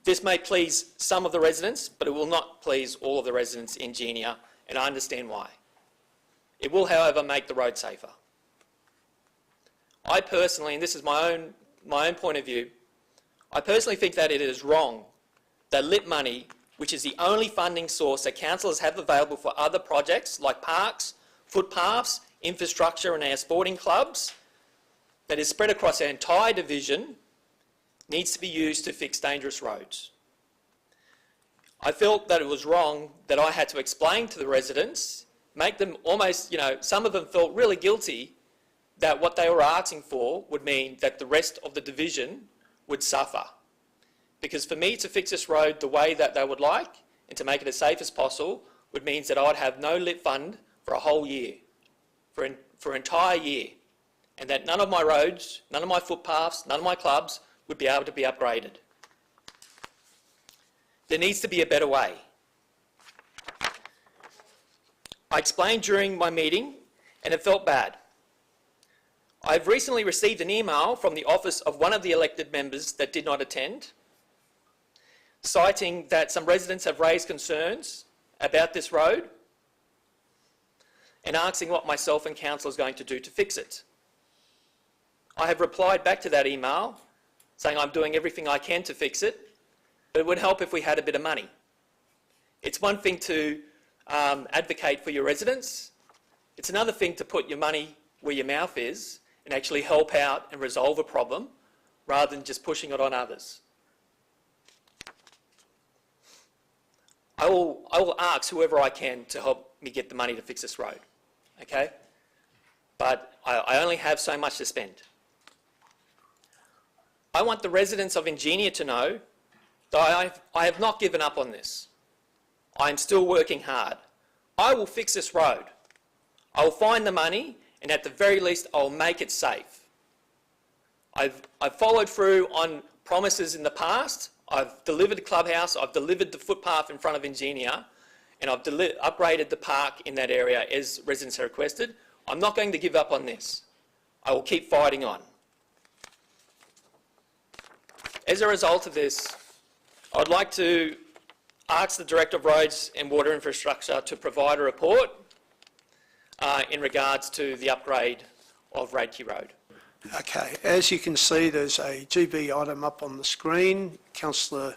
This may please some of the residents, but it will not please all of the residents in Ingenia, and I understand why. It will, however, make the road safer. I personally, and this is my own point of view, I personally think that it is wrong that LIT money, which is the only funding source that councillors have available for other projects like parks, footpaths, infrastructure and our sporting clubs, that is spread across our entire division, needs to be used to fix dangerous roads. I felt that it was wrong that I had to explain to the residents, make them almost, some of them felt really guilty that what they were asking for would mean that the rest of the division would suffer. Because for me to fix this road the way that they would like and to make it as safe as possible would mean that I would have no LIT fund for a whole year, for an entire year, and that none of my roads, none of my footpaths, none of my clubs would be able to be upgraded. There needs to be a better way. I explained during my meeting and it felt bad. I've recently received an email from the office of one of the elected members that did not attend, citing that some residents have raised concerns about this road and asking what myself and council is going to do to fix it. I have replied back to that email saying I'm doing everything I can to fix it, but it would help if we had a bit of money. It's one thing to advocate for your residents. It's another thing to put your money where your mouth is and actually help out and resolve a problem rather than just pushing it on others. I will ask whoever I can to help me get the money to fix this road, okay? But I only have so much to spend. I want the residents of Ingenia to know that I have not given up on this. I am still working hard. I will fix this road. I will find the money, and at the very least, I will make it safe. I've followed through on promises in the past. I've delivered the clubhouse, I've delivered the footpath in front of Ingenia, and I've upgraded the park in that area as residents have requested. I'm not going to give up on this. I will keep fighting on. As a result of this, I'd like to ask the Director of Roads and Water Infrastructure to provide a report in regards to the upgrade of Radke Road. Okay, as you can see, there's a GB item up on the screen. Councillor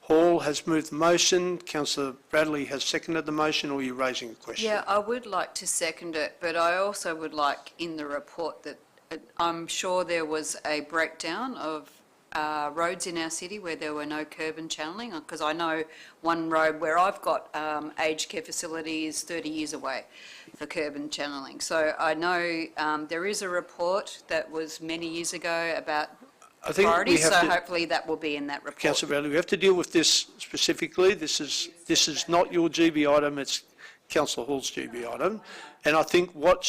Hall has moved the motion. Councillor Bradley has seconded the motion, or are you raising a question? Yeah, I would like to second it, but I also would like in the report that I'm sure there was a breakdown of roads in our city where there were no curb and channeling, because I know one road where I've got aged care facility is 30 years away for curb and channeling. So I know there is a report that was many years ago about priorities, so hopefully that will be in that report. Councillor Bradley, we have to deal with this specifically. This is not your GB item, it's Councillor Hall's GB item. And I think what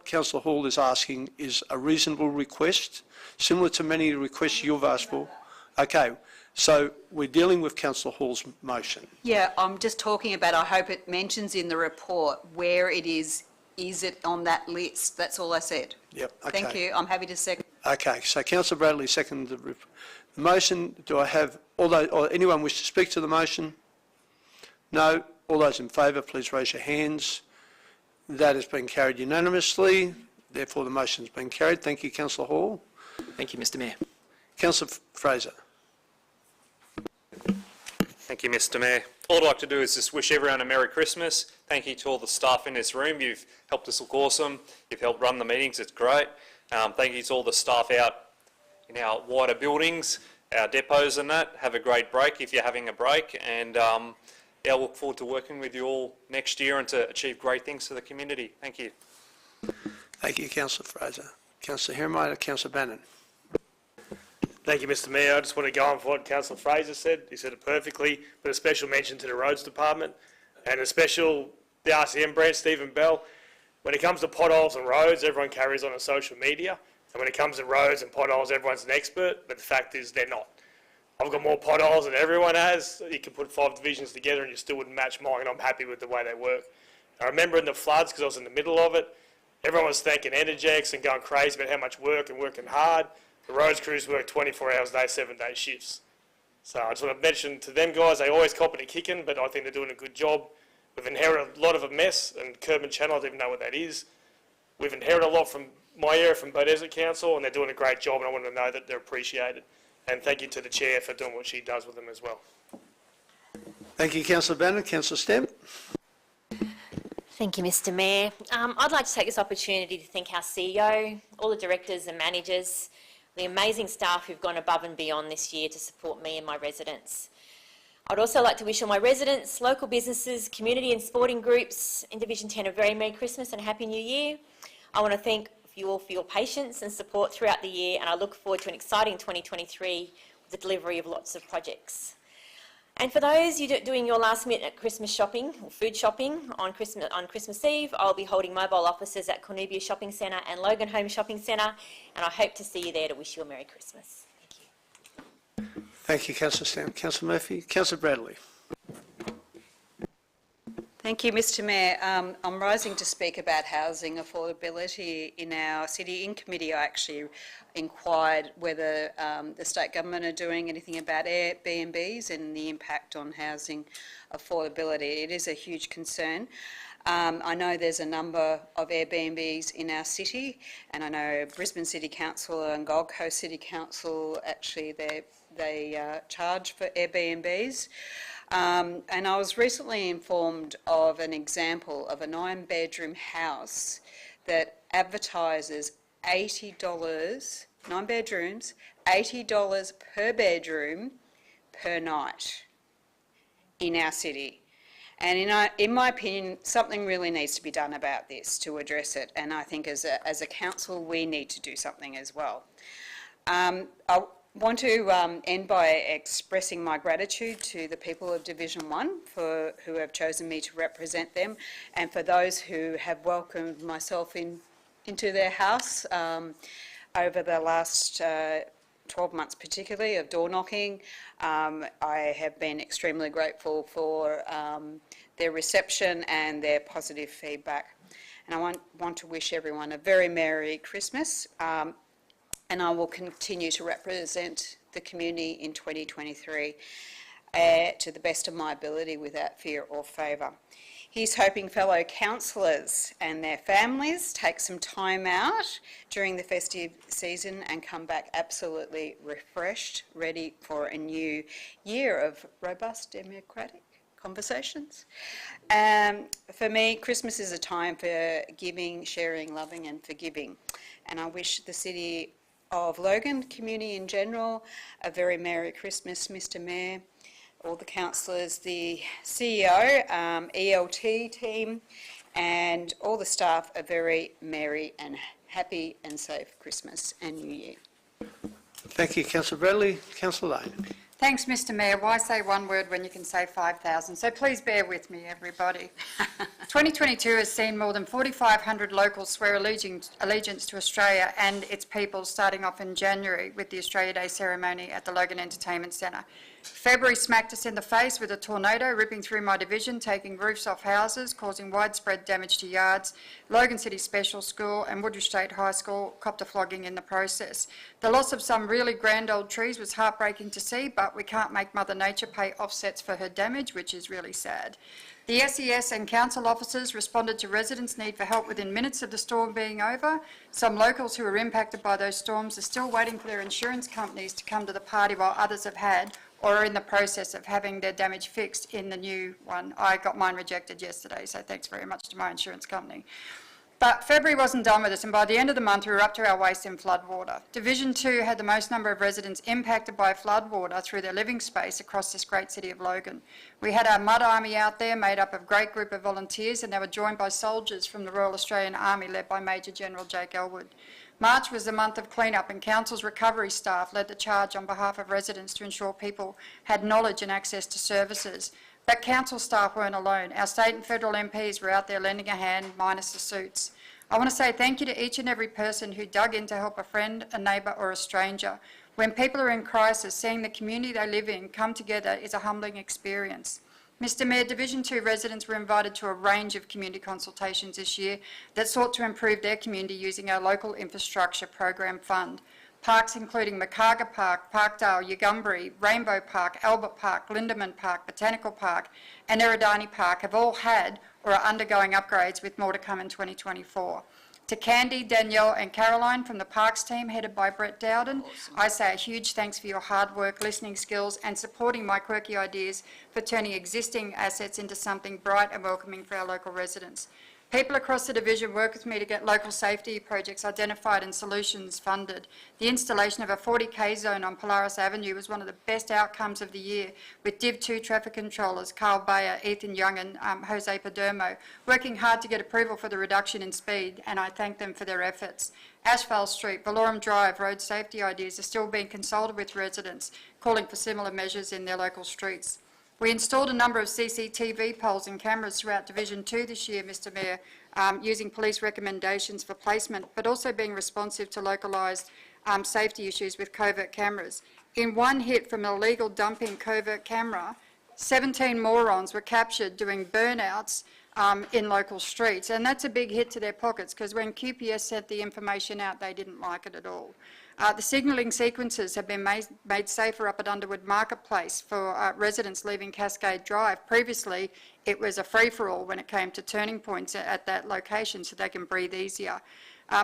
Councillor Hall is asking is a reasonable request, similar to many requests you've asked for. Okay, so we're dealing with Councillor Hall's motion. Yeah, I'm just talking about, I hope it mentions in the report where it is it on that list? That's all I said. Yep, okay. Thank you, I'm happy to second. Okay, so Councillor Bradley seconded the motion. Do I have or anyone wish to speak to the motion? No. All those in favour, please raise your hands. That has been carried unanimously. Therefore, the motion has been carried. Thank you, Councillor Hall. Thank you, Mr Mayor. Councillor Fraser. Thank you, Mr Mayor. All I'd like to do is just wish everyone a Merry Christmas. Thank you to all the staff in this room. You've helped us look awesome. You've helped run the meetings. It's great. Thank you to all the staff out in our wider buildings, our depots and that. Have a great break if you're having a break. And yeah, I look forward to working with you all next year and to achieve great things for the community. Thank you. Thank you, Councillor Fraser. Councillor Herrimeyer, Councillor Bannon. Thank you, Mr Mayor. I just want to go on for what Councillor Fraser said. He said it perfectly, but a special mention to the Roads Department and the RCM branch, Stephen Bell. When it comes to potholes and roads, everyone carries on social media. And when it comes to roads and potholes, everyone's an expert, but the fact is they're not. I've got more potholes than everyone has. You can put 5 divisions together and you still wouldn't match mine, and I'm happy with the way they work. I remember in the floods, because I was in the middle of it, everyone was thanking Energex and going crazy about how much work and working hard. The roads crews work 24 hours a day, 7-day shifts. So I just want to mention to them guys, they always cop it and kicking, but I think they're doing a good job. We've inherited a lot of a mess, and curb and channel, I don't even know what that is. We've inherited a lot from my area, from Bow Desert Council, and they're doing a great job, and I want to know that they're appreciated. And thank you to the Chair for doing what she does with them as well. Thank you, Councillor Bannon. Councillor Stemp. Thank you, Mr Mayor. I'd like to take this opportunity to thank our CEO, all the directors and managers, the amazing staff who've gone above and beyond this year to support me and my residents. I'd also like to wish all my residents, local businesses, community and sporting groups in Division 10 a very Merry Christmas and a Happy New Year. I want to thank you all for your patience and support throughout the year, and I look forward to an exciting 2023 with the delivery of lots of projects. And for those you doing your last minute Christmas shopping or food shopping on Christmas Eve, I'll be holding mobile offices at Cornubia Shopping Centre and Logan Home Shopping Centre, and I hope to see you there to wish you a Merry Christmas. Thank you. Thank you, Councillor Stamp. Councillor Murphy. Councillor Bradley. Thank you, Mr Mayor. I'm rising to speak about housing affordability in our city. In committee, I actually inquired whether the state government are doing anything about Airbnbs and the impact on housing affordability. It is a huge concern. I know there's a number of Airbnbs in our city, and I know Brisbane City Council and Gold Coast City Council, actually they charge for Airbnbs. And I was recently informed of an example of a 9-bedroom house that advertises $80, 9 bedrooms, $80 per bedroom per night in our city. And in my opinion, something really needs to be done about this to address it. And I think as a council, we need to do something as well. I want to end by expressing my gratitude to the people of Division 1 who have chosen me to represent them, and for those who have welcomed myself into their house over the last 12 months particularly of door knocking. I have been extremely grateful for their reception and their positive feedback. And I want to wish everyone a very Merry Christmas. And I will continue to represent the community in 2023 to the best of my ability without fear or favour. He's hoping fellow councillors and their families take some time out during the festive season and come back absolutely refreshed, ready for a new year of robust democratic conversations. For me, Christmas is a time for giving, sharing, loving and forgiving. And I wish the city of Logan, community in general, a very Merry Christmas, Mr Mayor, all the councillors, the CEO, ELT team, and all the staff a very merry and happy and safe Christmas and New Year. Thank you, Councillor Bradley. Councillor Lane. Thanks, Mr Mayor. Why say one word when you can say 5,000? So please bear with me, everybody. 2022 has seen more than 4,500 locals swear allegiance to Australia and its people, starting off in January with the Australia Day ceremony at the Logan Entertainment Centre. February smacked us in the face with a tornado ripping through my division, taking roofs off houses, causing widespread damage to yards. Logan City Special School and Woodridge State High School copped a flogging in the process. The loss of some really grand old trees was heartbreaking to see, but we can't make Mother Nature pay offsets for her damage, which is really sad. The SES and council officers responded to residents' need for help within minutes of the storm being over. Some locals who were impacted by those storms are still waiting for their insurance companies to come to the party, while others have had or are in the process of having their damage fixed in the new one. I got mine rejected yesterday, so thanks very much to my insurance company. But February wasn't done with us, and by the end of the month we were up to our waist in floodwater. Division 2 had the most number of residents impacted by floodwater through their living space across this great city of Logan. We had our mud army out there, made up of a great group of volunteers, and they were joined by soldiers from the Royal Australian Army led by Major General Jake Elwood. March was the month of clean-up, and Council's recovery staff led the charge on behalf of residents to ensure people had knowledge and access to services. But council staff weren't alone. Our state and federal MPs were out there lending a hand, minus the suits. I want to say thank you to each and every person who dug in to help a friend, a neighbour or a stranger. When people are in crisis, seeing the community they live in come together is a humbling experience. Mr Mayor, Division 2 residents were invited to a range of community consultations this year that sought to improve their community using our local infrastructure program fund. Parks including Macarga Park, Parkdale, Yugumbury, Rainbow Park, Albert Park, Lindeman Park, Botanical Park and Eridani Park have all had or are undergoing upgrades, with more to come in 2024. To Candy, Danielle and Caroline from the Parks team headed by Brett Dowden, I say a huge thanks for your hard work, listening skills and supporting my quirky ideas for turning existing assets into something bright and welcoming for our local residents. People across the division work with me to get local safety projects identified and solutions funded. The installation of a 40k zone on Polaris Avenue was one of the best outcomes of the year, with Div 2 traffic controllers Carl Bayer, Ethan Young and Jose Padermo working hard to get approval for the reduction in speed, and I thank them for their efforts. Ashvale Street, Valorum Drive road safety ideas are still being consulted with residents, calling for similar measures in their local streets. We installed a number of CCTV poles and cameras throughout Division 2 this year, Mr Mayor, using police recommendations for placement, but also being responsive to localised safety issues with covert cameras. In one hit from an illegal dumping covert camera, 17 morons were captured doing burnouts in local streets, and that's a big hit to their pockets, because when QPS sent the information out, they didn't like it at all. The signalling sequences have been made safer up at Underwood Marketplace for residents leaving Cascade Drive. Previously, it was a free-for-all when it came to turning points at that location, so they can breathe easier.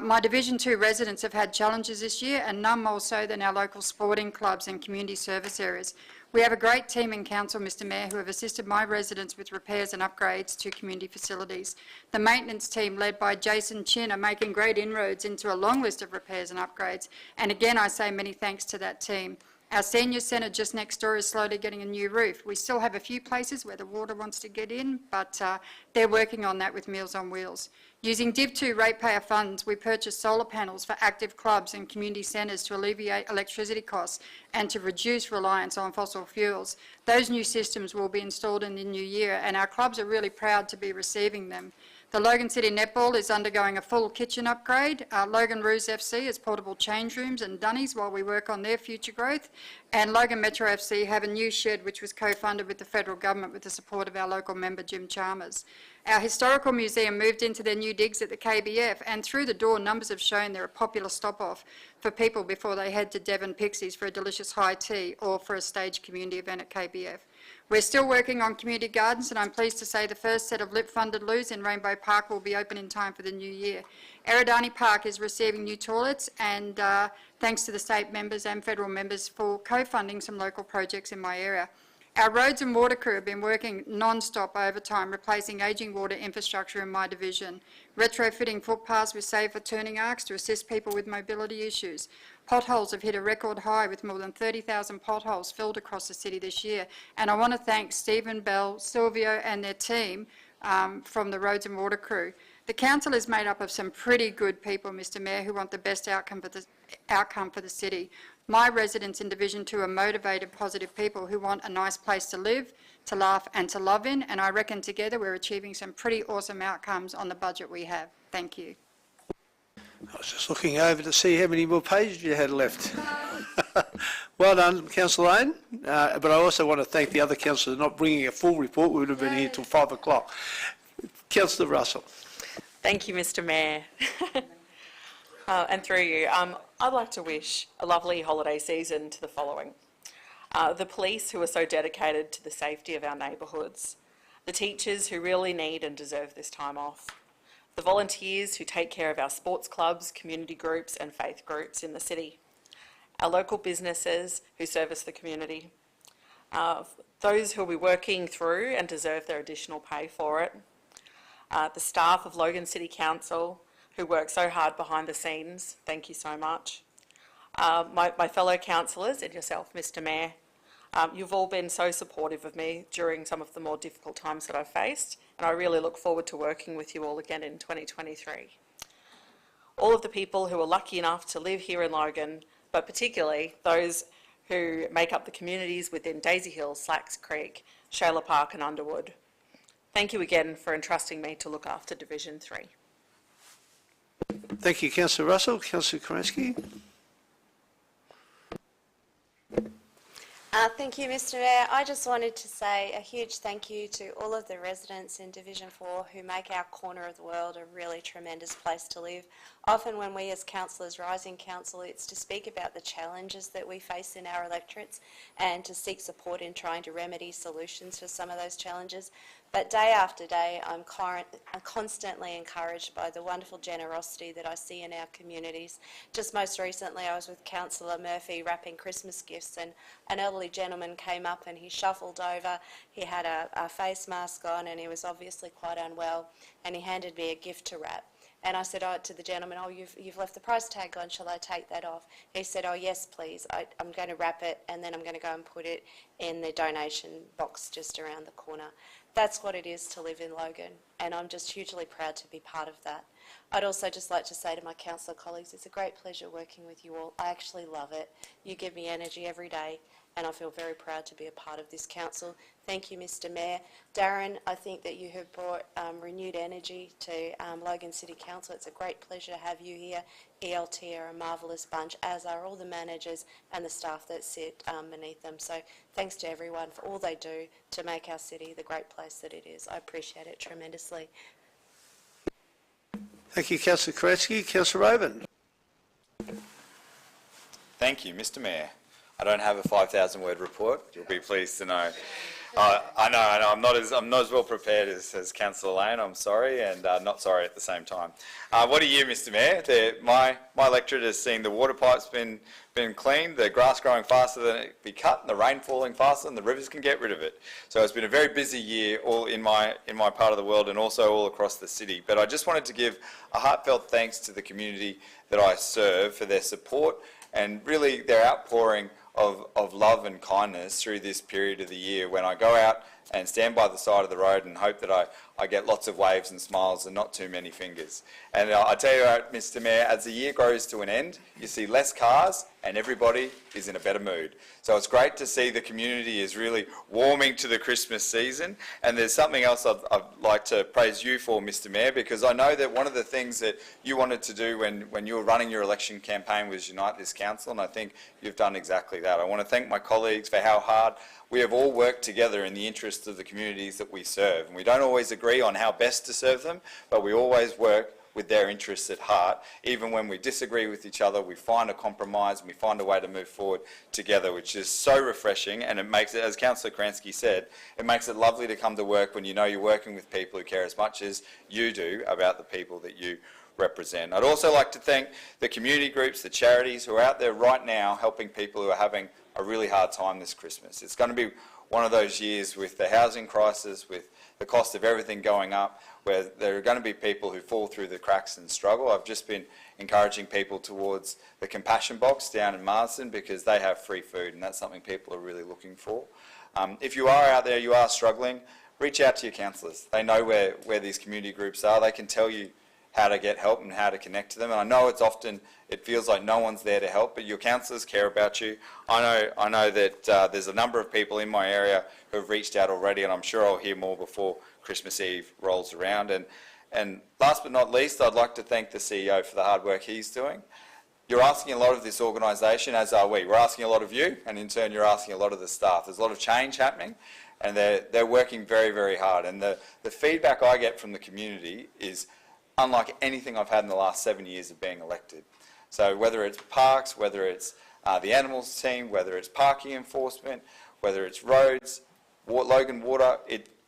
My Division 2 residents have had challenges this year, and none more so than our local sporting clubs and community service areas. We have a great team in council, Mr Mayor, who have assisted my residents with repairs and upgrades to community facilities. The maintenance team, led by Jason Chin, are making great inroads into a long list of repairs and upgrades. And again, I say many thanks to that team. Our senior centre just next door is slowly getting a new roof. We still have a few places where the water wants to get in, but they're working on that with Meals on Wheels. Using Div 2 ratepayer funds, we purchased solar panels for active clubs and community centres to alleviate electricity costs and to reduce reliance on fossil fuels. Those new systems will be installed in the new year, and our clubs are really proud to be receiving them. The Logan City Netball is undergoing a full kitchen upgrade. Logan Roos FC has portable change rooms and dunnies while we work on their future growth. And Logan Metro FC have a new shed which was co-funded with the federal government with the support of our local member Jim Chalmers. Our historical museum moved into their new digs at the KBF, and through the door numbers have shown they're a popular stop-off for people before they head to Devon Pixies for a delicious high tea or for a staged community event at KBF. We're still working on community gardens, and I'm pleased to say the first set of LIP-funded loos in Rainbow Park will be open in time for the new year. Eridani Park is receiving new toilets, and thanks to the state members and federal members for co-funding some local projects in my area. Our roads and water crew have been working non-stop overtime, replacing ageing water infrastructure in my division, retrofitting footpaths with safer turning arcs to assist people with mobility issues. Potholes have hit a record high with more than 30,000 potholes filled across the city this year. And I want to thank Stephen Bell, Silvio and their team from the roads and water crew. The council is made up of some pretty good people, Mr Mayor, who want the best outcome for the city. My residents in Division 2 are motivated, positive people who want a nice place to live, to laugh and to love in, and I reckon together we're achieving some pretty awesome outcomes on the budget we have. Thank you. I was just looking over to see how many more pages you had left. Well done, Councillor Lane. But I also want to thank the other councillors for not bringing a full report. We would have been here till 5 o'clock. Councillor Russell. Thank you, Mr Mayor. And through you, I'd like to wish a lovely holiday season to the following. The police who are so dedicated to the safety of our neighbourhoods, the teachers who really need and deserve this time off, the volunteers who take care of our sports clubs, community groups and faith groups in the city, our local businesses who service the community, those who will be working through and deserve their additional pay for it, the staff of Logan City Council who work so hard behind the scenes, thank you so much. My fellow councillors and yourself, Mr Mayor, you've all been so supportive of me during some of the more difficult times that I've faced, and I really look forward to working with you all again in 2023. All of the people who are lucky enough to live here in Logan, but particularly those who make up the communities within Daisy Hill, Slacks Creek, Shayla Park and Underwood. Thank you again for entrusting me to look after Division 3. Thank you, Councillor Russell. Councillor Kerensky. Thank you, Mr Mayor. I just wanted to say a huge thank you to all of the residents in Division 4 who make our corner of the world a really tremendous place to live. Often when we as councillors rise in council, it's to speak about the challenges that we face in our electorates and to seek support in trying to remedy solutions for some of those challenges. But day after day, I'm constantly encouraged by the wonderful generosity that I see in our communities. Just most recently, I was with Councillor Murphy wrapping Christmas gifts, and an elderly gentleman came up and he shuffled over. He had a face mask on and he was obviously quite unwell, and he handed me a gift to wrap. And I said to the gentleman, "Oh, you've left the price tag on, shall I take that off?" He said, "Oh yes, please. I'm going to wrap it and then I'm going to go and put it in the donation box just around the corner." That's what it is to live in Logan, and I'm just hugely proud to be part of that. I'd also just like to say to my councillor colleagues, it's a great pleasure working with you all. I actually love it. You give me energy every day, and I feel very proud to be a part of this council. Thank you, Mr Mayor. Darren, I think that you have brought renewed energy to Logan City Council. It's a great pleasure to have you here. ELT are a marvellous bunch, as are all the managers and the staff that sit beneath them. So thanks to everyone for all they do to make our city the great place that it is. I appreciate it tremendously. Thank you, Councillor Kerensky. Councillor Raven. Thank you, Mr Mayor. I don't have a 5,000-word report. You'll be pleased to know. I know. I'm not as well prepared as Councillor Lane. I'm sorry, and not sorry at the same time. What a year, Mr Mayor. My electorate has seen the water pipes been cleaned, the grass growing faster than it be cut, and the rain falling faster than the rivers can get rid of it. So it's been a very busy year, all in my part of the world, and also all across the city. But I just wanted to give a heartfelt thanks to the community that I serve for their support and really their outpouring of love and kindness through this period of the year when I go out and stand by the side of the road and hope that I get lots of waves and smiles and not too many fingers. And I tell you, Mr Mayor, as the year grows to an end, you see less cars and everybody is in a better mood. So it's great to see the community is really warming to the Christmas season. And there's something else I'd like to praise you for, Mr Mayor, because I know that one of the things that you wanted to do when you were running your election campaign was unite this council, and I think you've done exactly that. I want to thank my colleagues for how hard we have all worked together in the interests of the communities that we serve. And we don't always agree on how best to serve them, but we always work with their interests at heart. Even when we disagree with each other, we find a compromise and we find a way to move forward together, which is so refreshing, and it makes it, as Councillor Kerensky said, it makes it lovely to come to work when you know you're working with people who care as much as you do about the people that you represent. I'd also like to thank the community groups, the charities who are out there right now helping people who are having a really hard time this Christmas. It's going to be one of those years with the housing crisis, with the cost of everything going up, where there are going to be people who fall through the cracks and struggle. I've just been encouraging people towards the Compassion Box down in Marsden because they have free food, and that's something people are really looking for. If you are out there, you are struggling, reach out to your councillors. They know where these community groups are. They can tell you how to get help and how to connect to them. And I know it feels like no one's there to help, but your councillors care about you. I know that there's a number of people in my area who have reached out already, and I'm sure I'll hear more before Christmas Eve rolls around. And last but not least, I'd like to thank the CEO for the hard work he's doing. You're asking a lot of this organisation, as are we. We're asking a lot of you, and in turn you're asking a lot of the staff. There's a lot of change happening, and they're working very, very hard. And the feedback I get from the community is unlike anything I've had in the last 7 years of being elected. So whether it's parks, whether it's the animals team, whether it's parking enforcement, whether it's roads, Logan Water,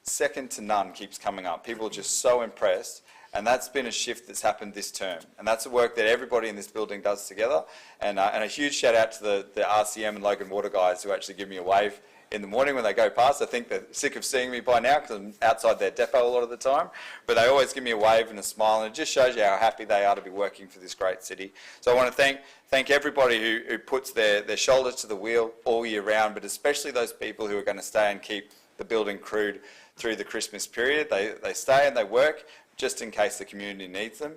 second to none keeps coming up. People are just so impressed. And that's been a shift that's happened this term. And that's the work that everybody in this building does together. And a huge shout out to the RCM and Logan Water guys who actually give me a wave in the morning when they go past. I think they're sick of seeing me by now because I'm outside their depot a lot of the time. But they always give me a wave and a smile, and it just shows you how happy they are to be working for this great city. So I want to thank everybody who puts their shoulders to the wheel all year round, but especially those people who are going to stay and keep the building crewed through the Christmas period. They stay and they work just in case the community needs them.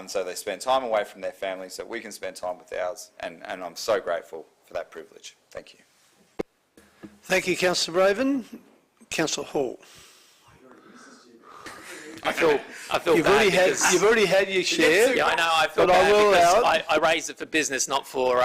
So they spend time away from their families so we can spend time with ours. And I'm so grateful for that privilege. Thank you. Thank you, Councillor Raven. Councillor Hall. I feel You've already had your share. Yeah, I know. I feel but bad I will because allow I raised it for business, not for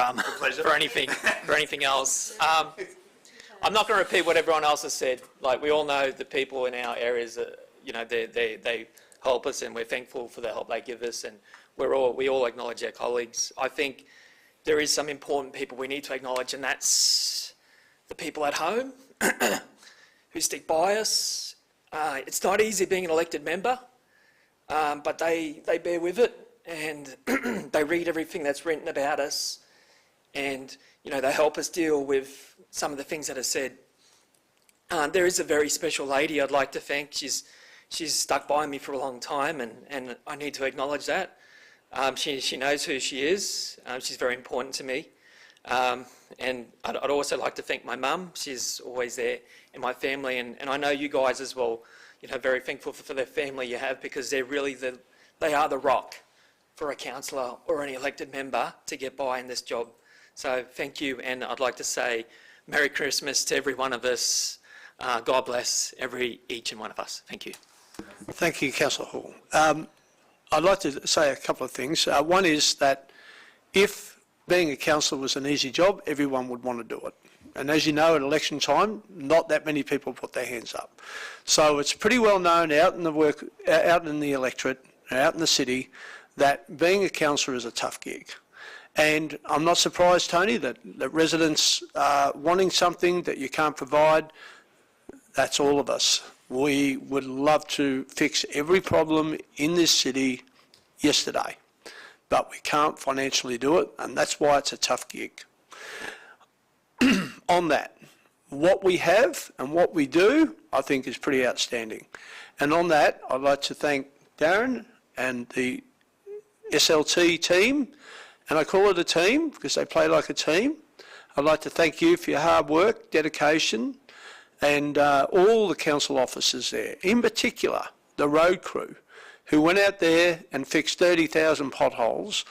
anything else. I'm not going to repeat what everyone else has said. Like, we all know the people in our areas, they help us, and we're thankful for the help they give us, and we all acknowledge our colleagues. I think there is some important people we need to acknowledge, and that's the people at home who stick by us. It's not easy being an elected member, but they bear with it, and they read everything that's written about us, and they help us deal with some of the things that are said. There is a very special lady I'd like to thank. She's stuck by me for a long time, and I need to acknowledge that. She knows who she is. She's very important to me. And I'd also like to thank my mum. She's always there in my family, and I know you guys as well, very thankful for the family you have, because they're really they are the rock for a councillor or any elected member to get by in this job. So thank you, and I'd like to say Merry Christmas to every one of us. God bless each and one of us. Thank you. Thank you, Councillor Hall. I'd like to say a couple of things. One is that if being a councillor was an easy job, everyone would want to do it. And as you know, at election time, not that many people put their hands up. So it's pretty well known out in the electorate, out in the city, that being a councillor is a tough gig. And I'm not surprised, Tony, that residents are wanting something that you can't provide. That's all of us. We would love to fix every problem in this city yesterday, but we can't financially do it, and that's why it's a tough gig. On that, what we have and what we do, I think, is pretty outstanding. And on that, I'd like to thank Darren and the SLT team, and I call it a team because they play like a team. I'd like to thank you for your hard work, dedication, and all the council officers there, in particular the road crew, who went out there and fixed 30,000 potholes,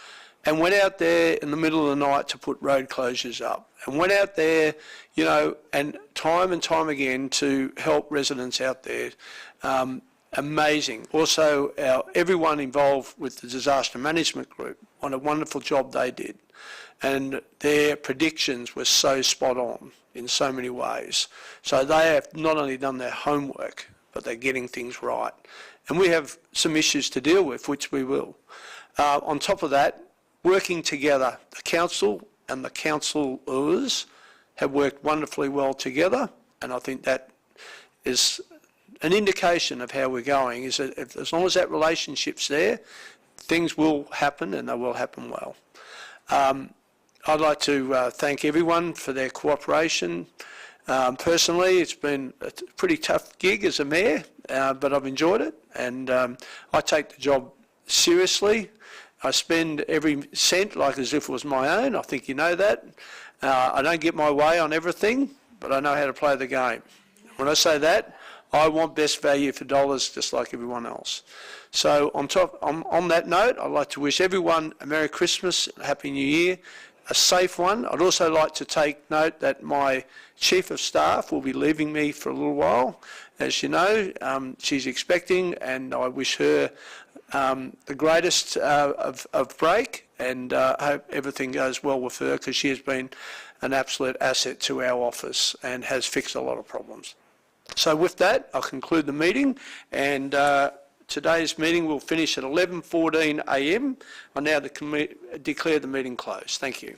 and went out there in the middle of the night to put road closures up, and went out there, and time again to help residents out there. Amazing. Also, everyone involved with the disaster management group, what a wonderful job they did. And their predictions were so spot on in so many ways. So they have not only done their homework, but they're getting things right. And we have some issues to deal with, which we will. On top of that, working together, the council and the councillors have worked wonderfully well together, and I think that is an indication of how we're going, is that as long as that relationship's there, things will happen, and they will happen well. I'd like to thank everyone for their cooperation. Personally, it's been a pretty tough gig as a mayor, but I've enjoyed it, and I take the job seriously. I spend every cent like as if it was my own. I think you know that. I don't get my way on everything, but I know how to play the game. When I say that, I want best value for dollars just like everyone else. So on that note, I'd like to wish everyone a Merry Christmas, a Happy New Year, a safe one. I'd also like to take note that my Chief of Staff will be leaving me for a little while. As you know, she's expecting, and I wish her the greatest of break, and hope everything goes well with her, because she has been an absolute asset to our office and has fixed a lot of problems. So with that, I'll conclude the meeting, and today's meeting will finish at 11:14 a.m. I now declare the meeting closed. Thank you.